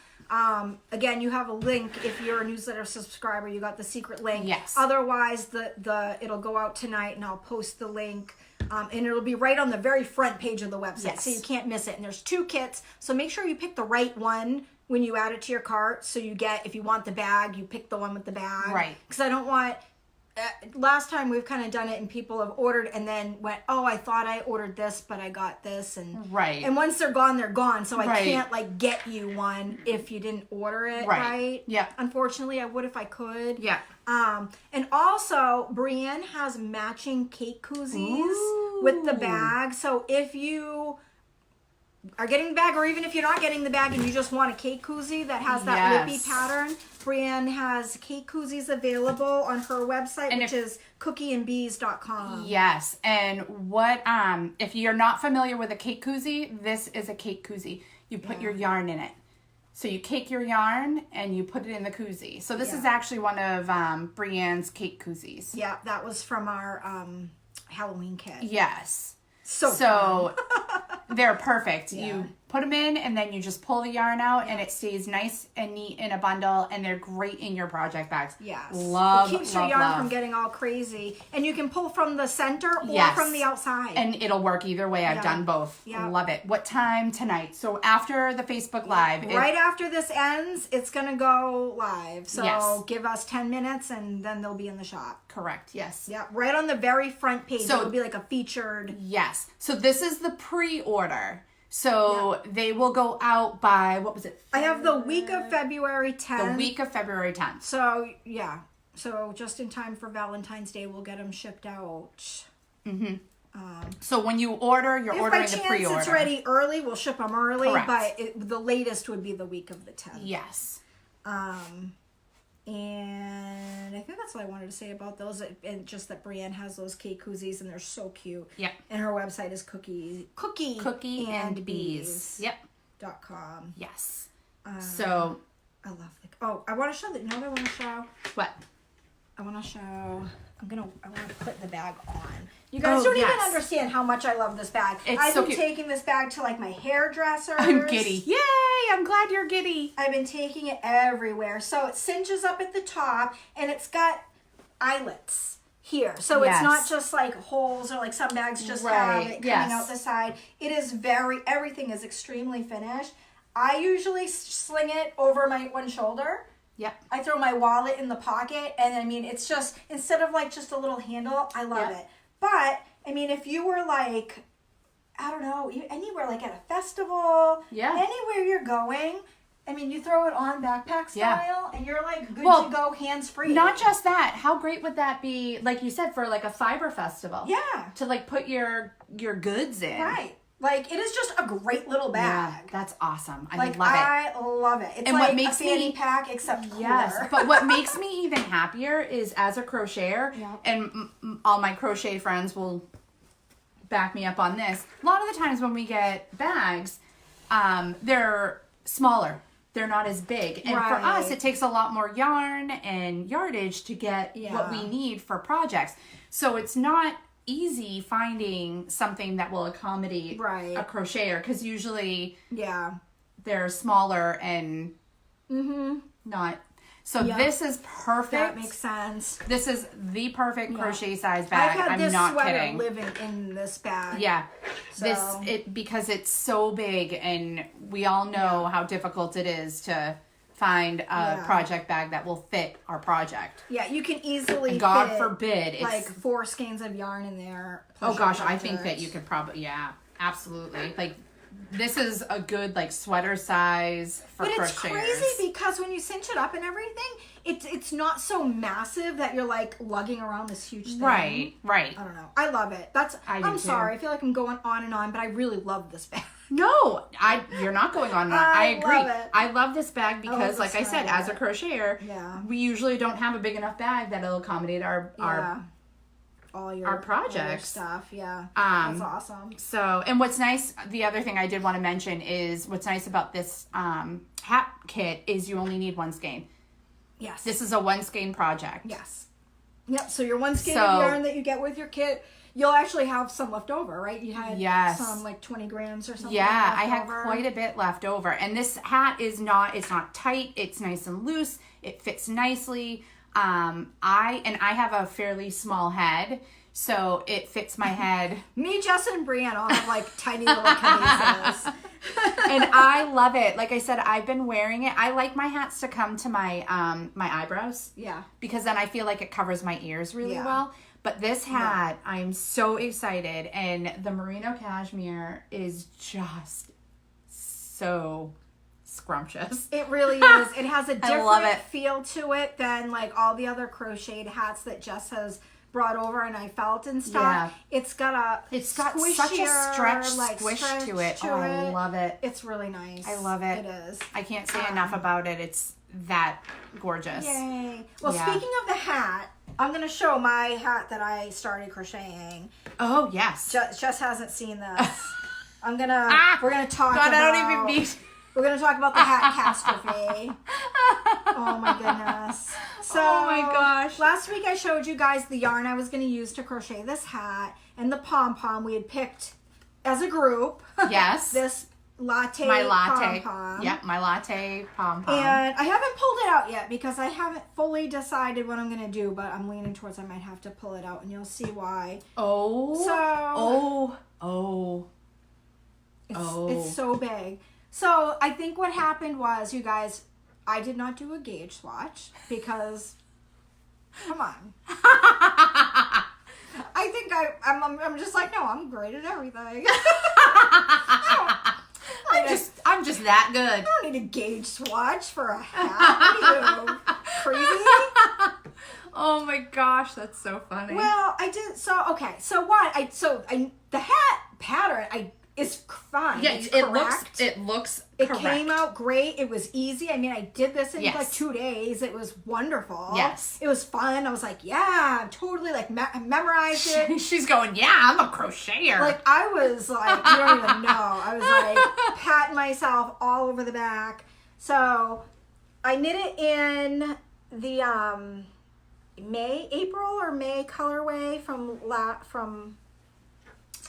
Again, you have a link if you're a newsletter subscriber. You got the secret link. Yes. Otherwise, it'll go out tonight, and I'll post the link. And it'll be right on the very front page of the website, so you can't miss it. And there's 2 kits, so make sure you pick the right one when you add it to your cart. So you get, if you want the bag, you pick the one with the bag. Right. Because I don't want. Last time we've kind of done it, and people have ordered and then went, oh, I thought I ordered this, but I got this, and and once they're gone, they're gone. So I can't like get you one if you didn't order it, right? Yeah. Unfortunately, I would if I could. Yeah. And also, Brienne has matching cake koozies with the bag. So if you are getting the bag, or even if you're not getting the bag and you just want a cake koozie that has that lippy pattern, Brienne has cake koozies available on her website, which is cookieandbees.com. Yes, and what if you're not familiar with a cake koozie, this is a cake koozie. You put your yarn in it. So you cake your yarn and you put it in the koozie. So this is actually one of Brienne's cake koozies. Yeah, that was from our Halloween kit. Yes. So they're perfect. Yeah. You put them in, and then you just pull the yarn out, and it stays nice and neat in a bundle, and they're great in your project bags. Yes. Love, it keeps your yarn from getting all crazy. And you can pull from the center or from the outside. And it'll work either way. I've done both. Yeah. Love it. What time tonight? So after the Facebook Live. Right after this ends, it's going to go live. So give us 10 minutes, and then they'll be in the shop. Correct. Yes. Yeah. Right on the very front page. So it'll be like a featured. Yes. So this is the pre-order. So they will go out by, what was it? I have the week of February 10th. The week of February 10th. So, So just in time for Valentine's Day, we'll get them shipped out. Mm-hmm. So when you order, you're ordering the pre-order. If by chance it's ready early, we'll ship them early. Correct. But the latest would be the week of the 10th. Yes. And I think that's all I wanted to say about those. And just that Brienne has those cake koozies, and they're so cute. Yep. And her website is cookieandbees. Yep. .com. Yes. So I love I want to show that. You know what I want to show? What? I want to show. I want to put the bag on. You guys don't even understand how much I love this bag. I've been taking this bag to like my hairdressers. I'm giddy. Yay! I'm glad you're giddy. I've been taking it everywhere. So it cinches up at the top, and it's got eyelets here. So it's not just like holes, or like some bags just have it coming out the side. It is everything is extremely finished. I usually sling it over my one shoulder. Yep. I throw my wallet in the pocket, and I mean, it's just, instead of like just a little handle, I love it. But, I mean, if you were like, I don't know, anywhere, like at a festival, anywhere you're going, I mean, you throw it on backpack style, and you're like good to go, hands-free. Not just that. How great would that be, like you said, for like a fiber festival? Yeah. To like put your goods in. Right. Like, it is just a great little bag. Yeah, that's awesome. I love it. I love it. It's and like what makes a fanny pack, except cooler. Yes, but what makes me even happier is, as a crocheter, and all my crochet friends will back me up on this, a lot of the times when we get bags, they're smaller. They're not as big. And for us, it takes a lot more yarn and yardage to get what we need for projects. So it's not easy finding something that will accommodate a crocheter, because usually they're smaller and Not. So this is perfect. That makes sense. This is the perfect crochet size bag. I've had this not sweater kidding. living in this bag. Yeah. So. Because it's so big, and we all know how difficult it is to find a project bag that will fit our project. Yeah, you can easily God fit, forbid it's like 4 skeins of yarn in there. Oh gosh, I think that you could probably absolutely. Like this is a good like sweater size for crocheters. But it's crazy because when you cinch it up and everything, it's not so massive that you're like lugging around this huge thing. Right. I don't know. I love it. I'm sorry. I feel like I'm going on and on, but I really love this bag. No, you're not going on. I agree. Love it. I love this bag because, like I said, as a crocheter, we usually don't have a big enough bag that'll accommodate our projects stuff. Yeah, that's awesome. So, and what's nice, the other thing I did want to mention is what's nice about this hat kit is you only need 1 skein. Yes, this is a 1 skein project. Yes. Yep. So your 1 skein of yarn that you get with your kit. You'll actually have some left over, right? You had some like 20 grams or something. Yeah, I had quite a bit left over. And this hat is it's not tight. It's nice and loose. It fits nicely. I have a fairly small head, so it fits my head. Me, Justin, and Brianne all have like tiny little camises. And I love it. Like I said, I've been wearing it. I like my hats to come to my my eyebrows. Yeah. Because then I feel like it covers my ears really well. But this hat, I'm so excited. And the merino cashmere is just so scrumptious. It really is. It has a different feel to it than like all the other crocheted hats that Jess has brought over and I felt and stuff. Yeah. It's got such a squish to it. I love it. It's really nice. I love it. It is. I can't say enough about it. It's that gorgeous. Yay. Well, speaking of the hat, I'm going to show my hat that I started crocheting. Oh, yes. Jess hasn't seen this. we're going to talk God, about... I don't even need... We're going to talk about the hat catastrophe. Oh, my goodness. So, oh, my gosh. Last week I showed you guys the yarn I was going to use to crochet this hat and the pom-pom we had picked as a group. Yes. This latte pom-pom. Yep, my latte pom-pom. And I haven't pulled it out yet because I haven't fully decided what I'm going to do, but I'm leaning towards I might have to pull it out, and you'll see why. It's so big. So I think what happened was, you guys, I did not do a gauge swatch because, come on. I think I'm just like, no, I'm great at everything. I'm just that good. I don't need a gauge swatch for a hat. What are you, crazy? Oh my gosh, that's so funny. Well, I did. So okay. So what? The hat pattern is fine. Yeah, it looks. It came out great. It was easy. I mean, I did this in like 2 days. It was wonderful. Yes. It was fun. I was like, yeah, I'm totally like memorized it. She's going, yeah, I'm a crocheter. Like I was like, you don't even know. I was like patting myself all over the back. So I knit it in the April or May colorway from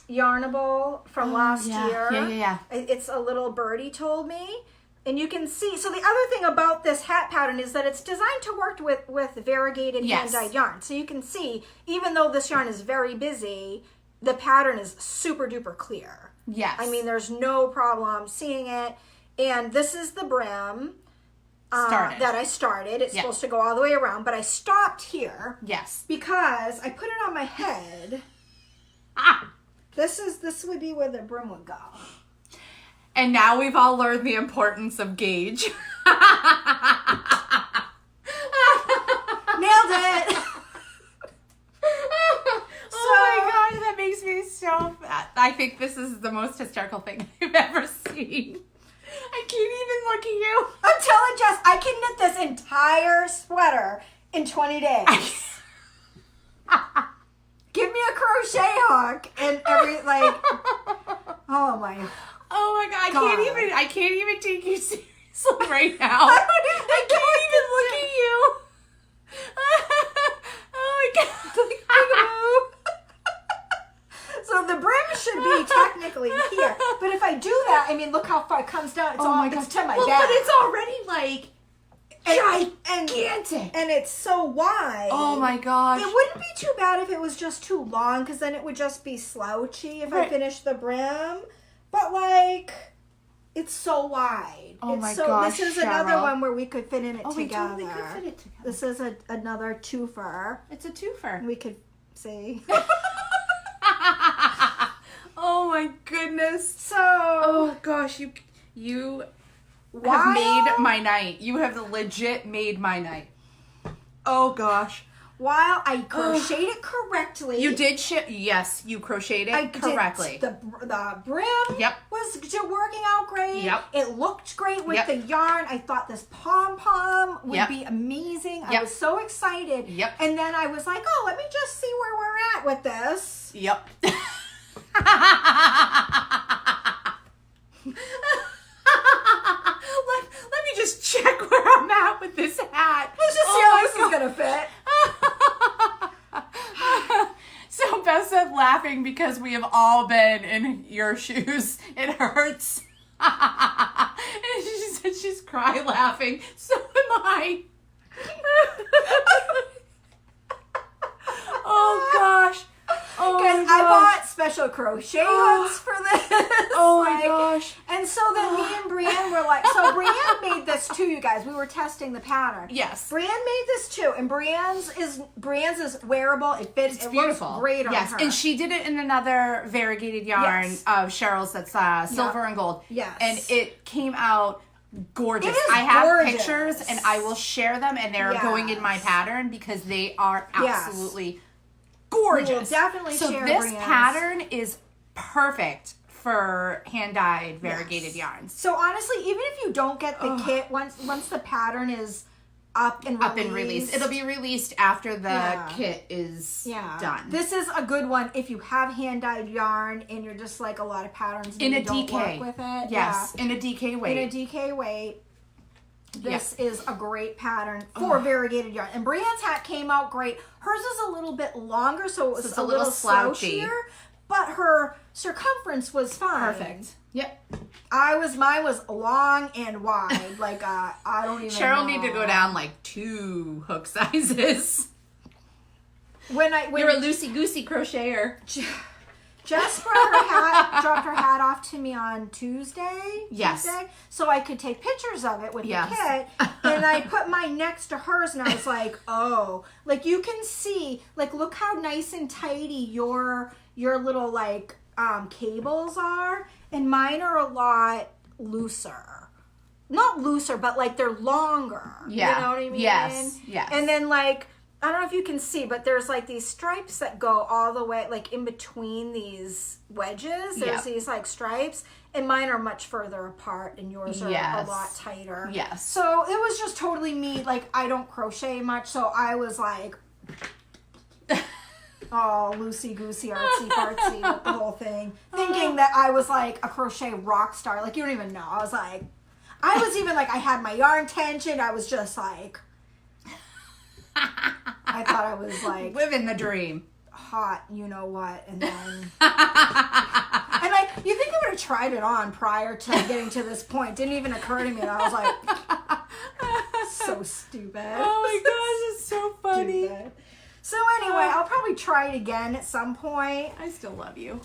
Yarnable from last year. Yeah. It's a little birdie told me. And you can see, so the other thing about this hat pattern is that it's designed to work with variegated hand-dyed yarn. So you can see, even though this yarn is very busy, the pattern is super duper clear. Yes. I mean, there's no problem seeing it. And this is the brim that I started. It's supposed to go all the way around, but I stopped here. Yes. Because I put it on my head. This would be where the brim would go. And now we've all learned the importance of gauge. Nailed it! Oh my gosh, that makes me so fat. I think this is the most hysterical thing I've ever seen. I can't even look at you. I'm telling Jess, I can knit this entire sweater in 20 days. Give me a crochet hook and oh my god, I can't even take you seriously right now. I can't even look at you. Oh my god. So the brim should be technically here, but if I do that, I mean, look how far it comes down. It's to my back. But it's already like gigantic. And it's so wide. Oh my gosh. It wouldn't be too bad if it was just too long, because then it would just be slouchy if I finished the brim. But like, it's so wide. Oh it's my so, gosh, This is Cheryl. another one where we could fit in it We together. totally could fit it together. This is another twofer. It's a twofer. We could see. Oh my goodness. So, oh gosh, you have made my night. You have legit made my night. Oh gosh. while I crocheted it correctly. You did yes, you crocheted it correctly. The brim was working out great. Yep. It looked great with the yarn. I thought this pom-pom would be amazing. I was so excited. Yep. And then I was like, oh, let me just see where we're at with this. Yep. Let me just check where I'm at with this hat. Let's just see how this is going to fit. So Beth's laughing because we have all been in your shoes. It hurts. And she said she's cry laughing. So am I. Oh gosh. Oh Because I bought special crochet hooks for this. Oh my gosh. And so then me and Brienne were like, so Brienne made this too, you guys. We were testing the pattern. Yes. Brienne made this too. And Brienne's is wearable. It fits. It's it beautiful. Looks great on her. And she did it in another variegated yarn of Cheryl's that's silver and gold. Yes. And it came out gorgeous. It is I have gorgeous. pictures and I will share them, and they're going in my pattern because they are absolutely gorgeous. We will definitely so share this Brienne's. pattern is perfect for hand-dyed variegated yarns. So honestly, even if you don't get the kit, once the pattern is up and released, it'll be released after the kit is done. This is a good one if you have hand-dyed yarn and you're just like a lot of patterns and in a you don't DK work with it. Yes, in a DK weight. In a DK weight. This is a great pattern for variegated yarn. And Brienne's hat came out great. Hers is a little bit longer, so it was it's a little slouchier. But her circumference was fine. Perfect. Yep. Mine was long and wide. Like I don't even Cheryl know. need to go down like 2 hook sizes. When You're a loosey-goosey crocheter. Jess dropped her hat off to me on Tuesday. Yes. So I could take pictures of it with the kit. And I put mine next to hers and I was like, oh. Like you can see, like look how nice and tidy your little like cables are. And mine are a lot looser. Not looser, but like they're longer. Yeah. You know what I mean? Yes. And then like, I don't know if you can see, but there's like these stripes that go all the way, like in between these wedges. There's these like stripes, and mine are much further apart, and yours are a lot tighter. Yes. So it was just totally me. Like I don't crochet much, so I was like, oh, loosey goosey, artsy fartsy with the whole thing, thinking that I was like a crochet rock star. Like you don't even know. I was even like, I had my yarn tension. I was just like. I thought I was like living the dream, hot, you know what, and then and like you think I would have tried it on prior to getting to this point. Didn't even occur to me, and I was like, so stupid. Oh my gosh, it's so funny. Stupid. So anyway, I'll probably try it again at some point. I still love you.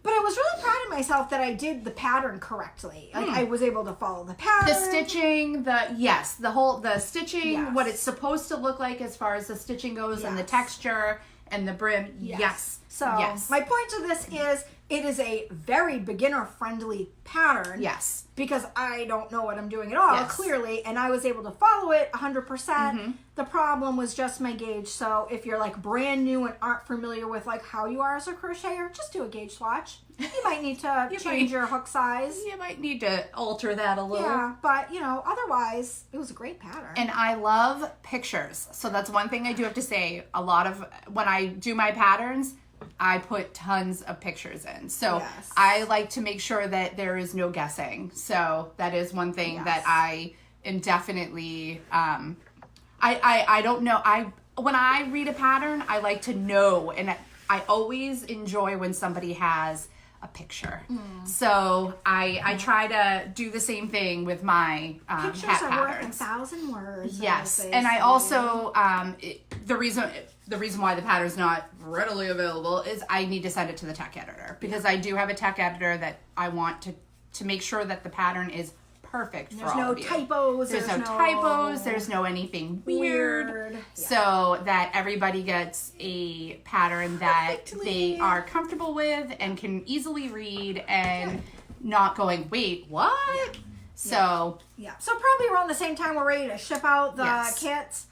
But I was really proud of myself that I did the pattern correctly. Like I was able to follow the pattern. The stitching, the stitching, what it's supposed to look like as far as the stitching goes, and the texture and the brim. Yes. So my point to this is it is a very beginner friendly pattern. Yes. Because I don't know what I'm doing at all, clearly, and I was able to follow it 100%. The problem was just my gauge. So if you're like brand new and aren't familiar with like how you are as a crocheter, just do a gauge swatch. You might need to change your hook size. You might need to alter that a little. Yeah, but otherwise, it was a great pattern. And I love pictures. So that's one thing I do have to say. A lot of, when I do my patterns, I put tons of pictures in. So I like to make sure that there is no guessing. So that is one thing that I am definitely, I don't know. When I read a pattern, I like to know, and I always enjoy when somebody has a picture. So I try to do the same thing with my Pictures hat are patterns. worth 1,000 words. Yes, and I also the reason why the pattern's not readily available is I need to send it to the tech editor, because I do have a tech editor that I want to make sure that the pattern is perfect for all of you. There's no typos. There's no anything weird. So that everybody gets a pattern that they are comfortable with and can easily read and not going, wait, what? So so probably around the same time we're ready to ship out the kits,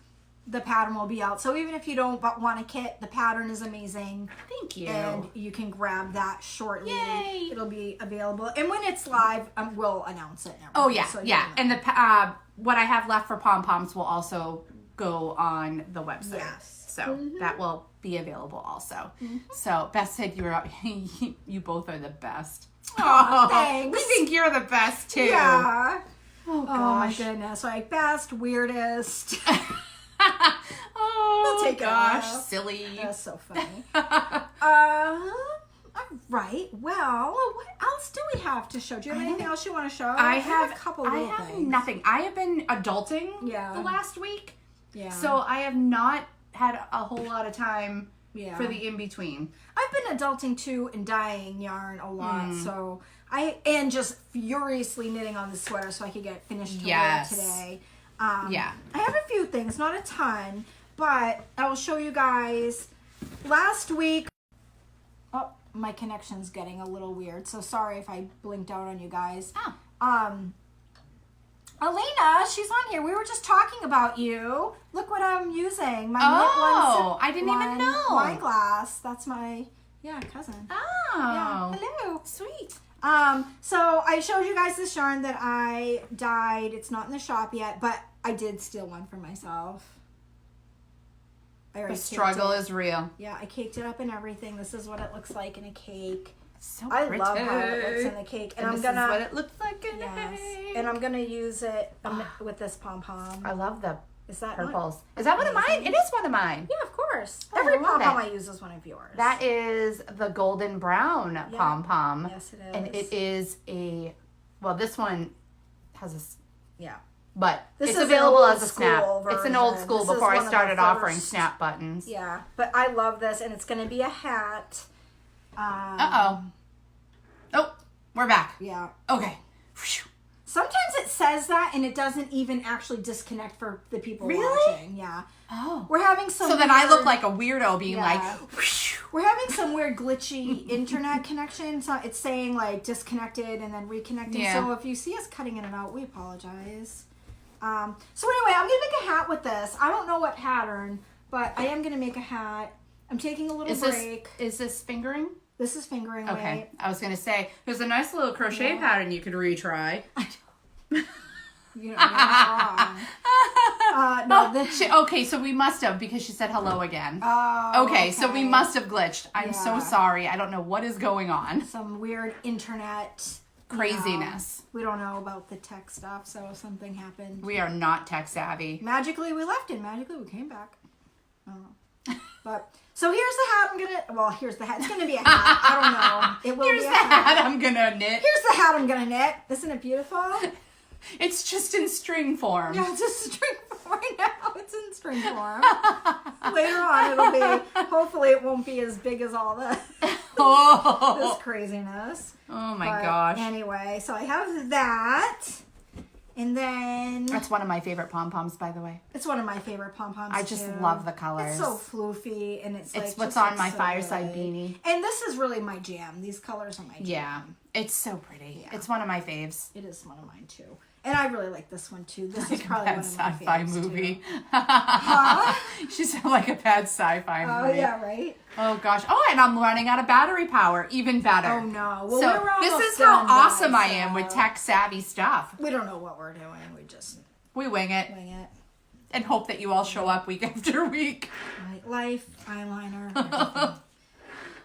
the pattern will be out. So even if you don't want a kit, the pattern is amazing. Thank you. And you can grab that shortly. Yay. It'll be available. And when it's live, we'll announce it. Oh, yeah. So and the what I have left for pom-poms will also go on the website. Yes. So that will be available also. So Beth said you both are the best. Oh, thanks. We think you're the best too. Yeah. Oh, gosh. Oh my goodness. Like best, weirdest. Oh, We'll take gosh, it. silly. That's so funny. All right. Well, what else do we have to show? Do you have anything else you want to show? I have a couple I little have things. nothing. I have been adulting the last week. Yeah. So I have not had a whole lot of time for the in-between. I've been adulting too and dyeing yarn a lot. So and just furiously knitting on the sweater so I could get it finished to wear today. I have a few things, not a ton, but I will show you guys. Last week, my connection's getting a little weird, so sorry if I blinked out on you guys. Elena, she's on here. We were just talking about you. Look what I'm using. My I didn't even know. Wine glass. That's my cousin. Oh. Yeah. Hello. Sweet. So I showed you guys this yarn that I dyed. It's not in the shop yet, but I did steal one for myself. The struggle is real. Yeah, I caked it up and everything. This is what it looks like in a cake. So I pretty. love how it looks in the cake. And this is what it looks like in a cake. And I'm gonna use it with this pom-pom. I love the purples. Not, is that one of mine? It is one of mine. Yeah, of course. Oh, Every I love pom-pom it. I use is one of yours. That is the golden brown pom-pom. Yes, it is. And it is this one has a... Yeah. But this it's is available as a snap. Version. It's an old school this before I started offering snap buttons. Yeah, but I love this, and it's going to be a hat. Oh, we're back. Yeah. Okay. Sometimes it says that, and it doesn't even actually disconnect for the people watching. Yeah. Oh. We're having some. So then I look like a weirdo being like. We're having some weird glitchy internet connection. So it's saying like disconnected and then reconnecting. Yeah. So if you see us cutting in and out, we apologize. So anyway, I'm gonna make a hat with this. I don't know what pattern, but I am gonna make a hat. I'm taking a little break. Is this fingering? This is fingering. Okay. Right? I was gonna say there's a nice little crochet pattern you could retry. You're not wrong. Okay, so we must have, because she said hello again. Oh, okay, so we must have glitched. I'm so sorry. I don't know what is going on. Some weird internet craziness. We don't know about the tech stuff, so something happened. We are not tech savvy. Magically we left and magically we came back. Oh. But so here's the hat here's the hat. It's gonna be a hat. I don't know. It will Here's be a the hat I'm gonna knit. Here's the hat I'm gonna knit. Isn't it beautiful? It's just in string form. Yeah, it's a string form right now. It's in string form. Later on it'll be, hopefully it won't be as big as all this craziness. Oh my gosh. Anyway, so I have that. And then... That's one of my favorite pom-poms, by the way. It's one of my favorite pom-poms, I just love the colors. It's so floofy, and it's like... what's on my fireside beanie. And this is really my jam. These colors are my jam. Yeah. It's so pretty. Yeah. It's one of my faves. It is one of mine, too. And I really like this one, too. This is probably one of my sci-fi favorites, movie. Huh? She said like a bad sci-fi movie. Oh, yeah, right? Oh, gosh. Oh, and I'm running out of battery power. Even better. Oh, no. Well, so this is how awesome I am with tech-savvy stuff. We don't know what we're doing. We wing it. Wing it. And hope that you all show up week after week. Right. Life, eyeliner, everything.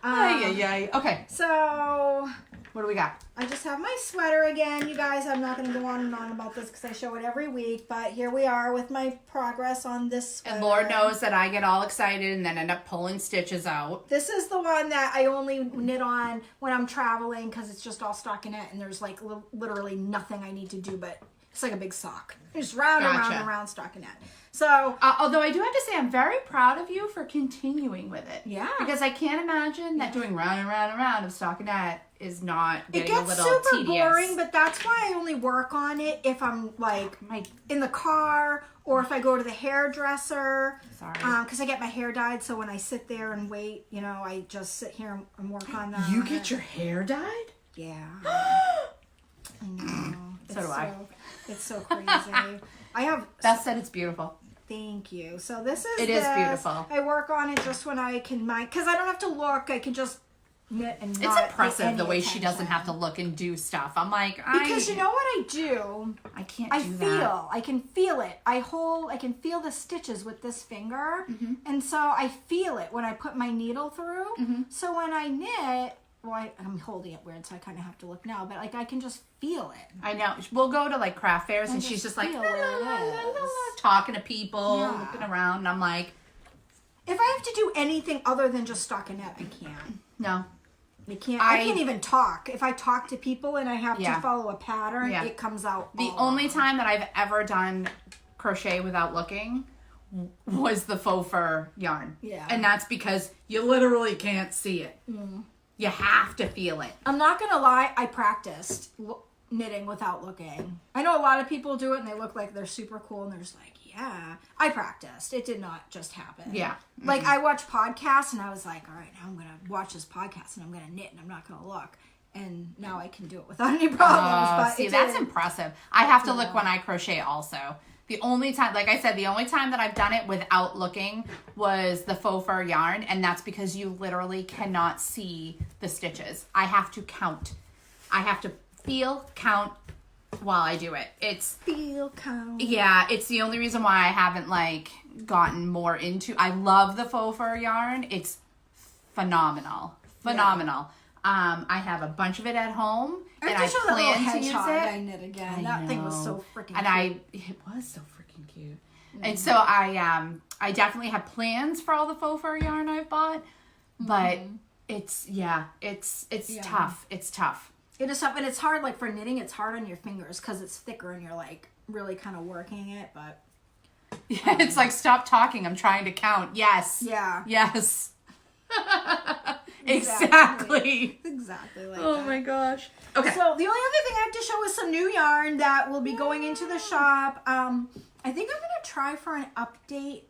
Okay. So What do we got? I just have my sweater again. You guys, I'm not going to go on and on about this because I show it every week. But here we are with my progress on this sweater. And Lord knows that I get all excited and then end up pulling stitches out. This is the one that I only knit on when I'm traveling because it's just all stockinette and there's like literally nothing I need to do, but it's like a big sock. Just round and round and round stockinette. So, although I do have to say, I'm very proud of you for continuing with it. Yeah. Because I can't imagine that doing round and round and round of stockinette is not getting a little super tedious. boring, but that's why I only work on it if I'm like in the car or if I go to the hairdresser. Sorry. Because I get my hair dyed, so when I sit there and wait, you know, I just sit here and work on that. You get your hair dyed? Yeah. I know. So do I. It's so crazy. I have. Beth said it's beautiful. Thank you. So this is. It is beautiful. I work on it just when I can mind, because I don't have to look. I can just knit and. It's not impressive the way attention. she doesn't have to look and do stuff. I'm like, because you know what I do. I can't do that. I can feel it. I can feel the stitches with this finger, and so I feel it when I put my needle through. So when I knit. Well, I'm holding it weird, so I kind of have to look now. But like, I can just feel it. I know. We'll go to like craft fairs, and she's just like talking to people, looking around, and I'm like, if I have to do anything other than just stockinette, I can't. No, I can't. I can't even talk. If I talk to people and I have to follow a pattern, it comes out. The only time that I've ever done crochet without looking was the faux fur yarn. Yeah, and that's because you literally can't see it. You have to feel it. I'm not going to lie. I practiced knitting without looking. I know a lot of people do it and they look like they're super cool and they're just like, yeah. I practiced. It did not just happen. Yeah. Like I watch podcasts and I was like, all right, now I'm going to watch this podcast and I'm going to knit and I'm not going to look. And now I can do it without any problems. But see, that's impressive. I have to look when I crochet also. The only time, like I said, the only time that I've done it without looking was the faux fur yarn, and that's because you literally cannot see the stitches. I have to count. I have to feel, count while I do it. It's feel, count. Yeah, it's the only reason why I haven't like gotten more into. I love the faux fur yarn. It's phenomenal. Yeah. I have a bunch of it at home, and I plan to use it. I knit again. That thing was so freaking cute. It was so freaking cute. And so I definitely have plans for all the faux fur yarn I've bought, but it's tough. It's tough. It is tough, and it's hard. Like for knitting, it's hard on your fingers because it's thicker, and you're like really kind of working it. But yeah, it's like stop talking. I'm trying to count. Yes. Yeah. Yes. Exactly like oh that. My gosh. Okay. So the only other thing I have to show is some new yarn that will be going into the shop. I think I'm gonna try for an update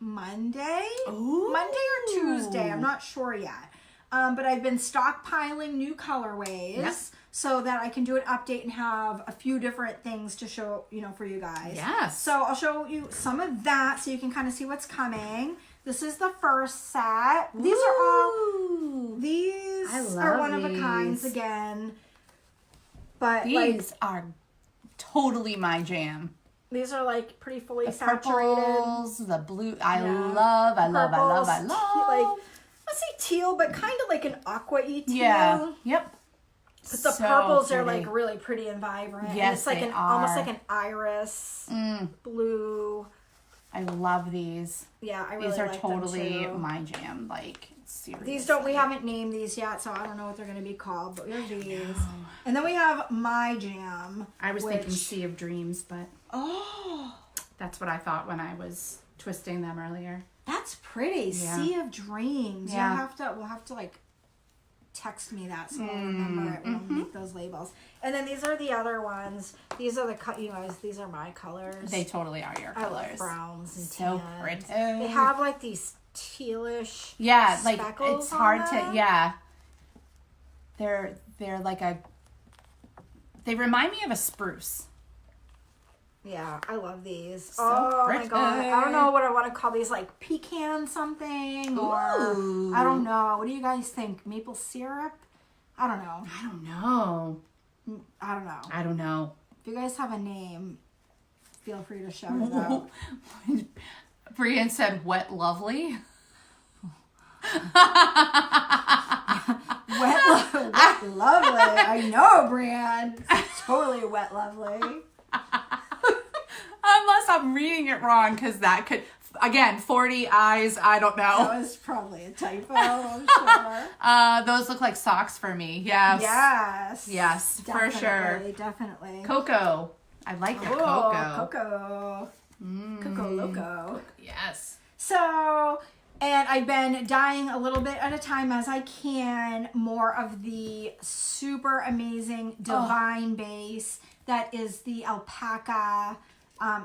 Monday. Ooh. Monday or Tuesday. I'm not sure yet. But I've been stockpiling new colorways so that I can do an update and have a few different things to show, for you guys. Yes. So I'll show you some of that so you can kind of see what's coming. This is the first set. These are one of a kinds again. But these are totally my jam. These are like pretty fully the saturated. Purples, the blue. I love. Like, let's say teal, but kind of like an aqua-y teal. Yeah. Yep. But the purples are like really pretty and vibrant. Yes, and it's like almost like an iris blue. I love these. Yeah, I really like them. These are totally my jam. Like seriously. We haven't named these yet, so I don't know what they're going to be called. But we have these, and then we have my jam. I was thinking Sea of Dreams, but that's what I thought when I was twisting them earlier. That's pretty. Yeah. Sea of Dreams. Yeah. We'll have to like text me that so I'll remember it when I make those labels. And then these are the other ones. These are these are my colors. They totally are your colors. I love browns and so tans. pretty. They have like these tealish like it's hard to they're like they remind me of a spruce. Yeah, I love these. So pretty. My god. I don't know what I want to call these, like pecan something or I don't know. What do you guys think? Maple syrup? I don't know. I don't know. If you guys have a name, feel free to shout it out. Brian said wet lovely. Wet Lovely. I know, brand. It's totally Wet Lovely. Unless I'm reading it wrong, because that could, again, 40 eyes, I don't know. That was probably a typo, I'm sure. Those look like socks for me. Yes. Yes. Yes, for sure. Definitely. Cocoa. I like the cocoa. Cocoa. Cocoa Loco. Yes. So, and I've been dyeing a little bit at a time as I can more of the super amazing Divine base. That is the alpaca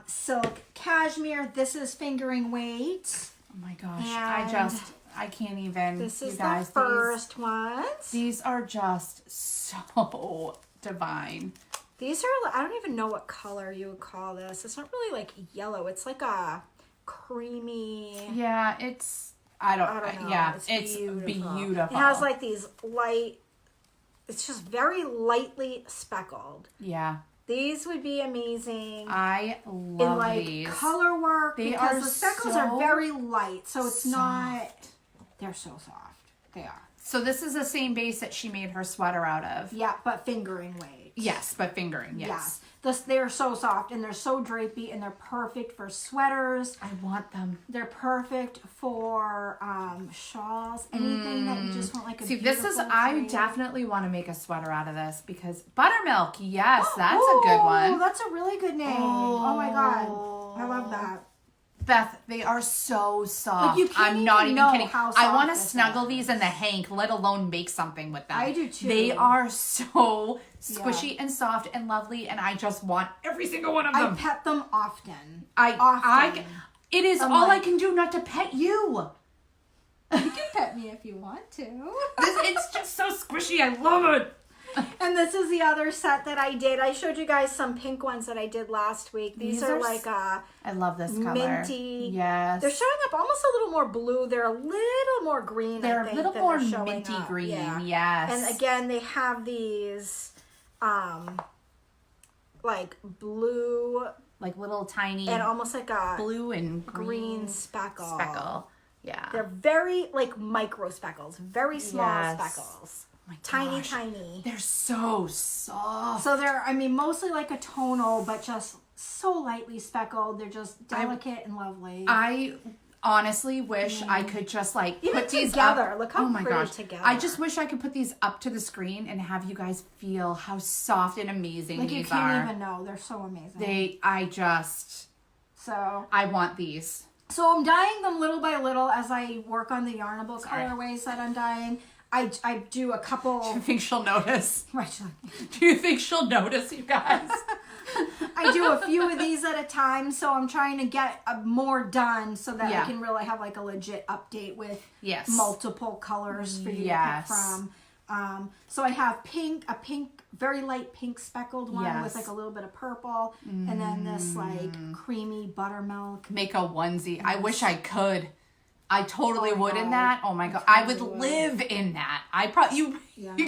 silk cashmere. This is fingering weight. Oh my gosh. And I can't even. This is you guys, the first ones. These are just so divine. These are, I don't even know what color you would call this. It's not really like yellow. It's like a creamy. Yeah, it's, I don't know. Yeah, it's beautiful. It has like these light, it's just very lightly speckled. Yeah. These would be amazing. I love in like these. color work because the speckles are very light. So it's soft. not, they're so soft. They are. So this is the same base that she made her sweater out of. Yeah, but fingering weight. Yes, but fingering, yes. They're so soft and they're so drapey and they're perfect for sweaters. I want them. They're perfect for shawls, anything that you just want like a this is, drape. I definitely want to make a sweater out of this because buttermilk, yes, that's a good one. Oh, that's a really good name. Oh my God. I love that. Beth, they are so soft. Like you can't I'm not even kidding. How soft I want to this snuggle is. these in the hank, let alone make something with them. I do too. They are so squishy and soft and lovely, and I just want every single one of them. I pet them often. It is all I can do not to pet you. You can pet me if you want to. It's just so squishy. I love it. And this is the other set that I did. I showed you guys some pink ones that I did last week. These are like I love this color. Minty. Yes. They're showing up almost a little more blue. They're a little more green. They're I think, a little more minty up. green. Yeah. Yes. And again, they have these like blue, like little tiny and almost like a blue and green speckle. Yeah. They're very like micro speckles, very small speckles. My tiny, gosh. tiny. They're so soft. So they're, I mean, mostly like a tonal, but just so lightly speckled. They're just delicate and lovely. I honestly wish I could just like even put these together. up. Look how oh my pretty gosh. together. I just wish I could put these up to the screen and have you guys feel how soft and amazing like these you can't are. even know. They're so amazing. I want these. So I'm dyeing them little by little as I work on the yarnable colorways that I'm dyeing. I do a couple. Do you think she'll notice? Right. Do you think she'll notice, you guys? I do a few of these at a time, so I'm trying to get more done so that I can really have like a legit update with multiple colors for you to pick from. So I have a pink, very light pink speckled one with like a little bit of purple, and then this like creamy buttermilk. Make a onesie. Yes. I wish I could. I totally would in that. Oh my God. Totally I would live in that. I probably, you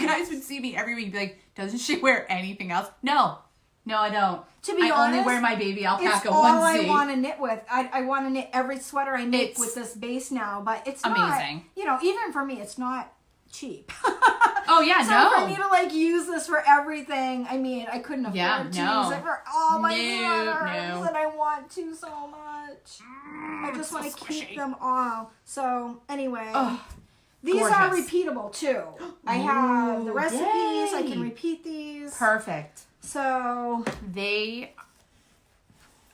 guys would see me every week and be like, doesn't she wear anything else? No, I don't. To be honest, I only wear my baby alpaca it's all onesie. I want to knit with. I want to knit every sweater I make with this base now, but it's amazing. Not, even for me, it's not cheap. Oh yeah, so for me to like use this for everything, I mean, I couldn't afford to use it for all my sweaters, and I want to so much. I just want to keep them all. So anyway, these are repeatable too. I have the recipes. I can repeat these. Perfect. So they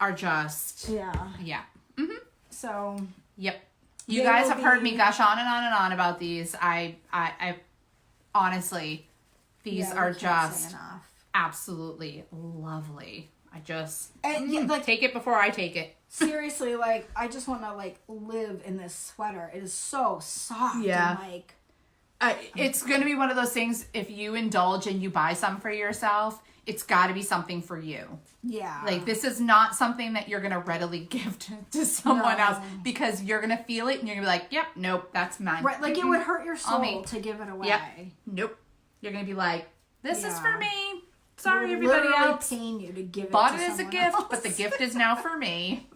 are just yeah. Mm-hmm. So yep. You guys have heard me gush on and on and on about these. I honestly, these are just absolutely lovely. I just like take it before I take it. Seriously, like I just want to like live in this sweater. It is so soft. Yeah. And, like it's gonna be one of those things. If you indulge and you buy some for yourself, it's got to be something for you. Yeah. Like this is not something that you're gonna readily gift to someone else because you're gonna feel it and you're gonna be like, yep, nope, that's mine. Right. Like it would hurt your soul to give it away. Yep. Nope. You're gonna be like, this is for me. Sorry, everybody else. Paying you to give Bought it as a gift, but the gift is now for me.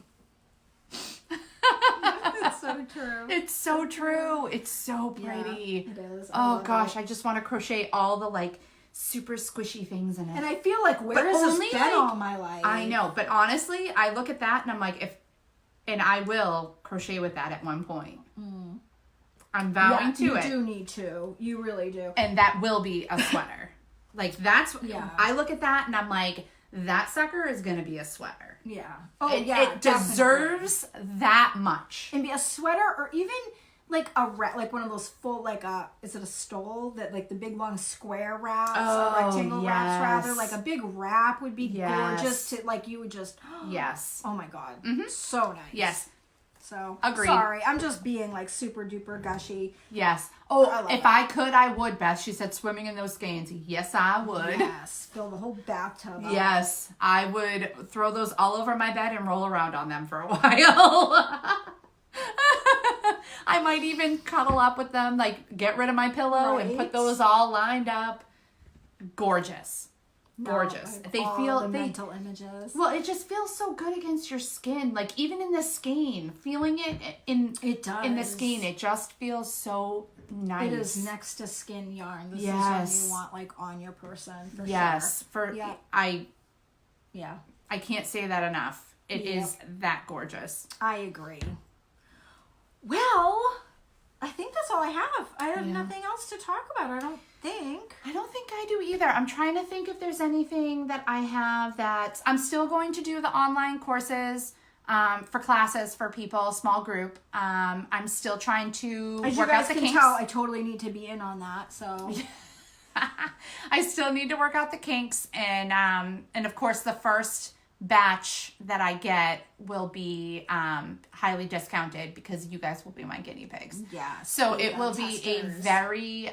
It's so so true. It's so true. It's so pretty. Yeah, it is. Oh gosh, I just want to crochet all the like super squishy things in it. And I feel like where has this been all my life? I know, but honestly, I look at that and I'm like, and I will crochet with that at one point. I'm vowing to it. You do need to. You really do. And that will be a sweater. Like that's, I look at that and I'm like, that sucker is going to be a sweater. Yeah. It deserves that much. And be a sweater or even like like one of those full, like is it a stole that like the big long square wraps or rectangle wraps rather? Like a big wrap would be gorgeous to like, you would just. Yes. Oh my God. So nice. Yes. So, agreed. Sorry, I'm just being like super duper gushy. Yes. Oh, if I could, I would, Beth. She said swimming in those skeins. Yes, I would. Yes, fill the whole bathtub up. Yes, I would throw those all over my bed and roll around on them for a while. I might even cuddle up with them, like get rid of my pillow and put those all lined up. Gorgeous. Gorgeous. The mental images. Well, it just feels so good against your skin. Like even in the skein, feeling it in the skein, it just feels so nice. It is next to skin yarn. This is what you want like on your person for sure. I can't say that enough. It is that gorgeous. I agree. Well, I think that's all I have. I have nothing else to talk about. I don't think I do either. I'm trying to think if there's anything that I have that I'm still going to do the online courses for classes for people, small group. I'm still trying to work out the kinks. As you guys can tell, I totally need to be in on that. So I still need to work out the kinks, and of course the first batch that I get will be highly discounted because you guys will be my guinea pigs. Yeah. So it will be a very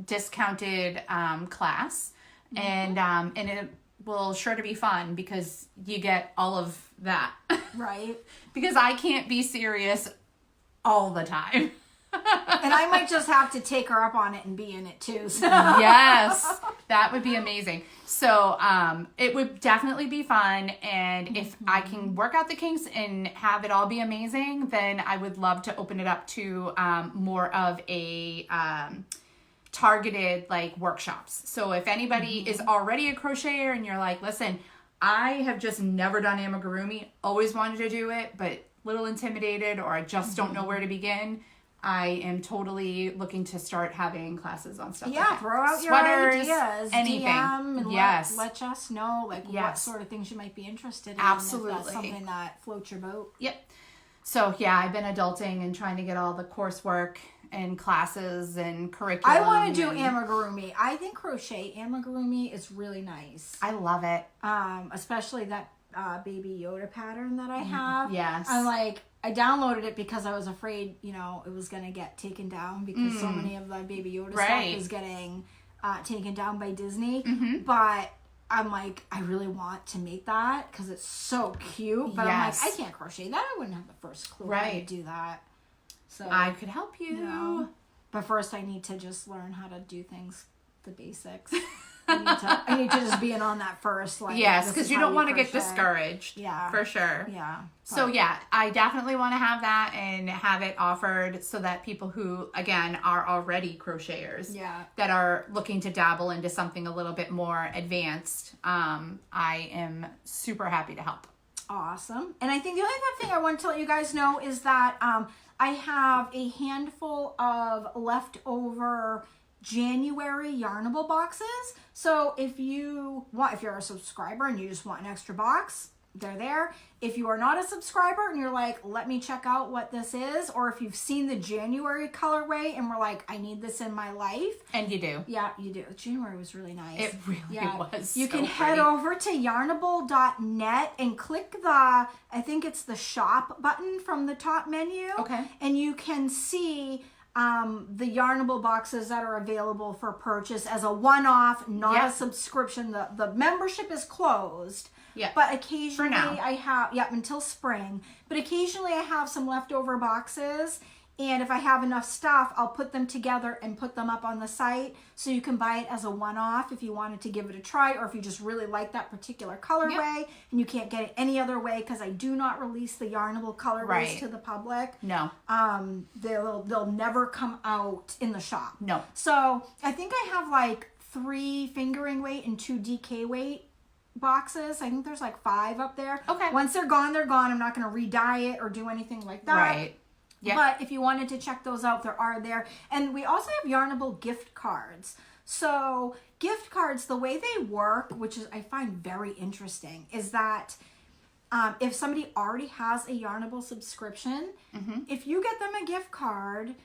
discounted class, and it will sure to be fun because you get all of that. Right. Because I can't be serious all the time. And I might just have to take her up on it and be in it too. So. Yes, that would be amazing. So it would definitely be fun. And if I can work out the kinks and have it all be amazing, then I would love to open it up to more of a targeted like workshops. So if anybody is already a crocheter and you're like, listen, I have just never done amigurumi, always wanted to do it, but little intimidated, or I just don't know where to begin, I am totally looking to start having classes on stuff. Yeah, like throw out sweaters, your ideas, anything. DM and let us know like what sort of things you might be interested in. Absolutely, if that's something that floats your boat. Yep. So yeah, I've been adulting and trying to get all the coursework and classes and curriculum. I want to do amigurumi. I think crochet amigurumi is really nice. I love it. Especially that Baby Yoda pattern that I have. Yes. I'm like, I downloaded it because I was afraid, it was going to get taken down because so many of the Baby Yoda stuff is getting taken down by Disney. But I'm like, I really want to make that because it's so cute. But I'm like, I can't crochet that. I wouldn't have the first clue how to do that. So I could help you. But first I need to just learn how to do things, the basics. I need to just be in on that first. Like, yes, because you don't want to get discouraged. Yeah. For sure. Yeah. So yeah, I definitely want to have that and have it offered so that people who, again, are already crocheters that are looking to dabble into something a little bit more advanced, I am super happy to help. Awesome. And I think the only other thing I want to let you guys know is that I have a handful of leftover January Yarnable boxes. So if you're a subscriber and you just want an extra box, they're there. If you are not a subscriber and you're like, let me check out what this is, or if you've seen the January colorway and we're like, I need this in my life. And you do. Yeah, you do. January was really nice. It really was. You can head over to yarnable.net and click I think it's the shop button from the top menu. Okay. And you can see the Yarnable boxes that are available for purchase as a one-off, not a subscription. The membership is closed. Yeah. But occasionally I have, until spring. But occasionally I have some leftover boxes. And if I have enough stuff, I'll put them together and put them up on the site. So you can buy it as a one-off if you wanted to give it a try, or if you just really like that particular colorway and you can't get it any other way, because I do not release the Yarnable colorways to the public. No. They'll never come out in the shop. No. So I think I have like 3 fingering weight and 2 DK weight boxes. I think there's like 5 up there. Okay. Once they're gone, they're gone. I'm not going to re-dye it or do anything like that. Right. Yeah. But if you wanted to check those out, there are there. And we also have Yarnable gift cards. So gift cards, the way they work, which is I find very interesting, is that if somebody already has a Yarnable subscription, if you get them a gift card,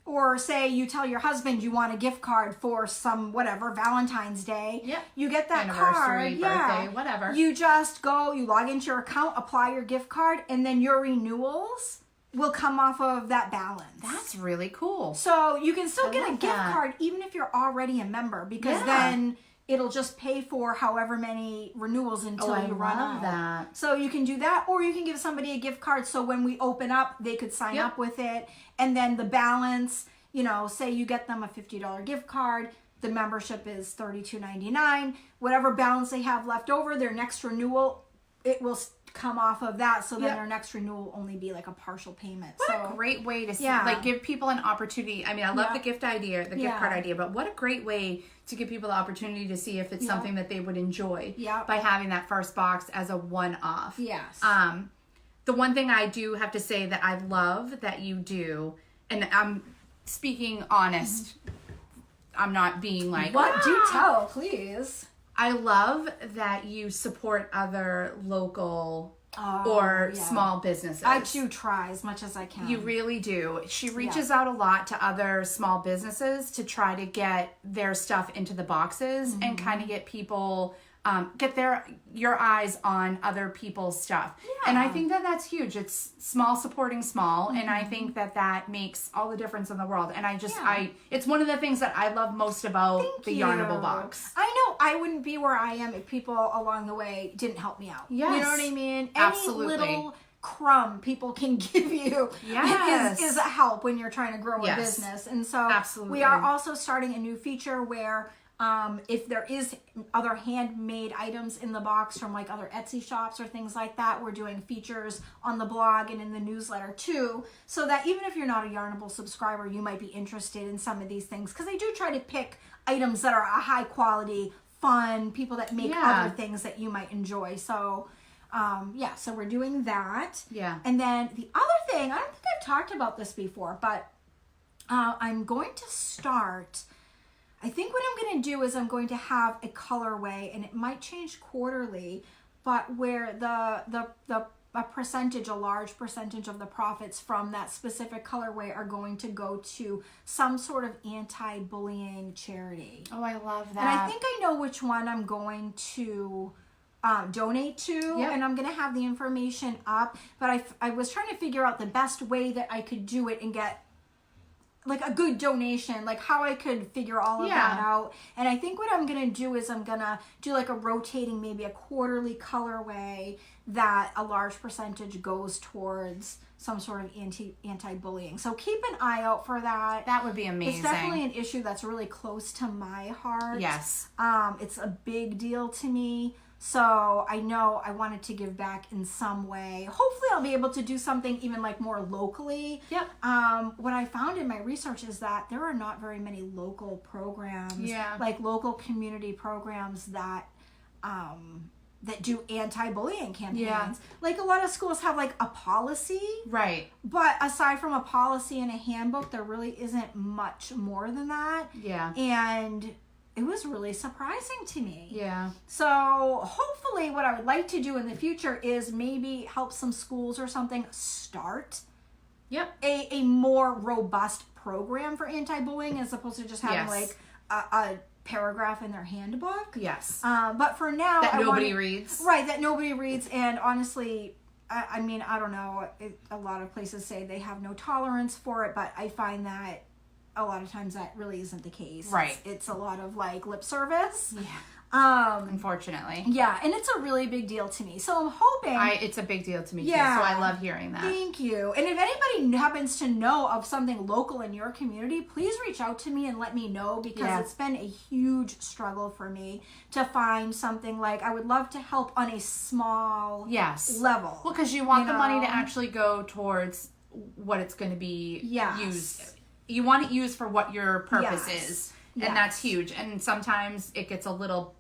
or say you tell your husband you want a gift card for some whatever, Valentine's Day, you get that anniversary, card, birthday, whatever. You just go, you log into your account, apply your gift card, and then your renewals will come off of that balance. That's really cool. So you can still get a gift card even if you're already a member, because then it'll just pay for however many renewals until you run out. That. So you can do that, or you can give somebody a gift card so when we open up, they could sign up with it. And then the balance, you know, say you get them a $50 gift card, the membership is $32.99. Whatever balance they have left over, their next renewal, it will come off of that, so then their next renewal will only be like a partial payment. What a great way to like give people an opportunity. I mean, I love the gift idea, the gift card idea, but what a great way to give people the opportunity to see if it's something that they would enjoy by having that first box as a one-off. Yes. The one thing I do have to say that I love that you do, and I'm speaking honest, I'm not being like, what? Do tell, please. I love that you support other local small businesses. I do try as much as I can. You really do. She reaches out a lot to other small businesses to try to get their stuff into the boxes and kind of get people, get your eyes on other people's stuff. Yeah. And I think that that's huge. It's small supporting small, and I think that that makes all the difference in the world. And I just, it's one of the things that I love most about the Yarnable box. I know I wouldn't be where I am if people along the way didn't help me out. Yes. You know what I mean? Absolutely. Any little crumb people can give you is a help when you're trying to grow a business. And so we are also starting a new feature where if there is other handmade items in the box from like other Etsy shops or things like that, we're doing features on the blog and in the newsletter too, so that even if you're not a Yarnable subscriber, you might be interested in some of these things, because I do try to pick items that are a high quality, fun, people that make other things that you might enjoy. So so we're doing that. Yeah. And then the other thing, I don't think I've talked about this before, but I'm going to start, I think what I'm going to do is I'm going to have a colorway, and it might change quarterly, but where a percentage, a large percentage of the profits from that specific colorway are going to go to some sort of anti-bullying charity. Oh, I love that. And I think I know which one I'm going to donate to, and I'm going to have the information up, but I was trying to figure out the best way that I could do it and get like a good donation, like how I could figure all of that out. And I think what I'm going to do is I'm going to do like a rotating, maybe a quarterly colorway that a large percentage goes towards some sort of anti-bullying. So keep an eye out for that. That would be amazing. It's definitely an issue that's really close to my heart. Yes. It's a big deal to me. So I know I wanted to give back in some way. Hopefully I'll be able to do something even like more locally. Yep. What I found in my research is that there are not very many local programs, like local community programs that that do anti-bullying campaigns. Yeah. Like a lot of schools have like a policy. Right. But aside from a policy and a handbook, there really isn't much more than that. Yeah. And it was really surprising to me. Yeah. So hopefully what I would like to do in the future is maybe help some schools or something start a more robust program for anti-bullying, as opposed to just having like a paragraph in their handbook. Yes. But for now, that nobody reads. Right, that nobody reads. And honestly, I mean, I don't know. A lot of places say they have no tolerance for it, but I find that a lot of times that really isn't the case. Right. It's a lot of like lip service. Unfortunately. Yeah, and it's a really big deal to me. So I'm hoping... It's a big deal to me, too, so I love hearing that. Thank you. And if anybody happens to know of something local in your community, please reach out to me and let me know, because it's been a huge struggle for me to find something. Like, I would love to help on a small level. Well, because you want the money to actually go towards what it's going to be used. You want it used for what your purpose is. And that's huge. And sometimes it gets a little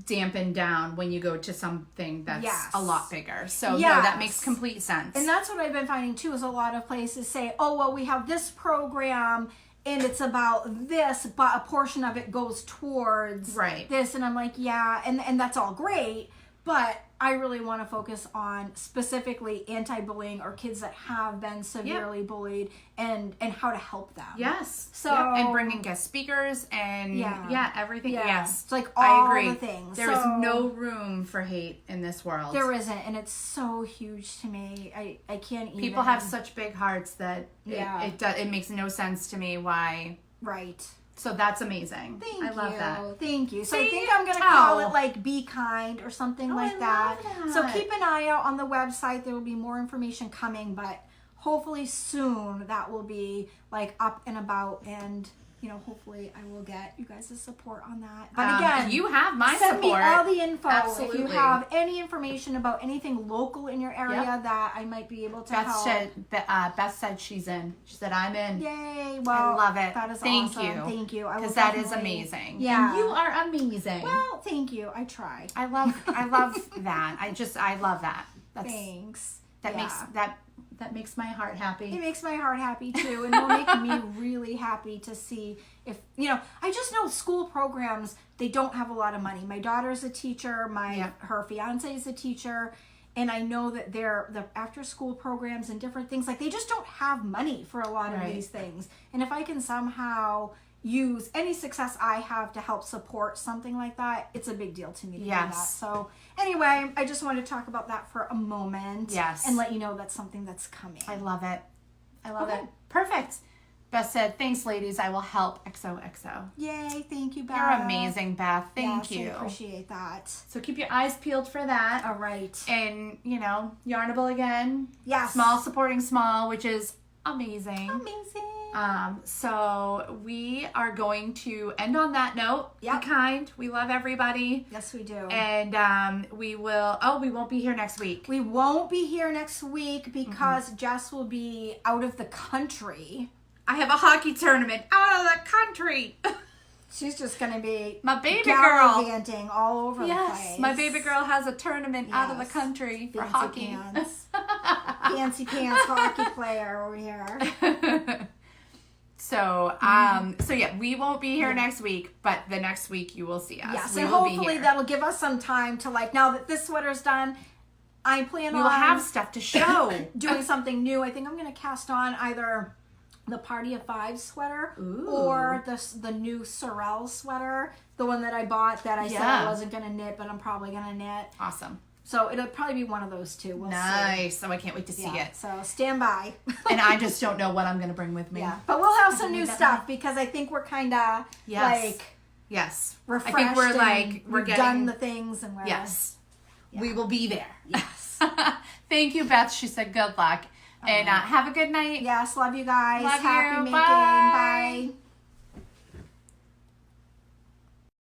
dampened down when you go to something that's a lot bigger. So no, that makes complete sense. And that's what I've been finding too, is a lot of places say, oh, well, we have this program and it's about this, but a portion of it goes towards this. And I'm like, and that's all great, but I really want to focus on specifically anti-bullying, or kids that have been severely bullied, and how to help them. Yes. So and bringing guest speakers and everything. Yes. It's like all I agree. The things. There is no room for hate in this world. There isn't, and it's so huge to me. I can't even. People have such big hearts that it makes no sense to me why. Right. So that's amazing. Thank I love that. Thank you. So I think I'm going to call it like Be Kind or something like that. So keep an eye out on the website. There will be more information coming, but hopefully soon that will be like up and about, and hopefully I will get you guys' support on that. But again, you have my send support. Me all the info. Absolutely. If you have any information about anything local in your area that I might be able to help. Beth said she's in. She said I'm in. Yay! Well, I love it. That is Thank awesome. you. Thank you. Because that is amazing. Yeah, and you are amazing. Well, thank you. I tried. I love that. I love that. Thanks. That makes my heart happy. It makes my heart happy too, and it'll make me really happy to see if I just know school programs, they don't have a lot of money. My daughter's a teacher, her fiance is a teacher, and I know that the after school programs and different things, like, they just don't have money for a lot of these things. And if I can somehow use any success I have to help support something like that, it's a big deal to me to do that. So anyway, I just wanted to talk about that for a moment. Yes. And let you know that's something that's coming. I love it. it. Perfect. Beth said, thanks, ladies. I will help XOXO. Yay. Thank you, Beth. You're amazing, Beth. Thank you. I appreciate that. So keep your eyes peeled for that. All right. And, Yarnable again. Yes. Small supporting small, which is amazing. Amazing. So we are going to end on that note. Yep. Be kind. We love everybody. Yes, we do. And we won't be here next week. We won't be here next week because Jess will be out of the country. I have a hockey tournament out of the country. She's just going to be my baby gallivanting all over the place. Yes, my baby girl has a tournament out of the country for hockey. Fancy pants hockey player over here. So, we won't be here next week, but the next week you will see us. Yes, and hopefully that'll give us some time to, now that this sweater's done, I plan on... We'll have stuff to show. Doing something new. I think I'm going to cast on either the Party of Five sweater or the new Sorel sweater, the one that I bought that I said I wasn't going to knit, but I'm probably going to knit. Awesome. So it'll probably be one of those two. We'll nice. see. Oh, I can't wait to see it. So stand by. And I just don't know what I'm going to bring with me. Yeah. But we'll have some new stuff because I think we're kind of yes. refreshed. I think we're getting done the things and we're we will be there. Yes. Thank you, Beth. She said good luck. And have a good night. Yes. Love you guys. Love Happy you. making. Bye. Bye.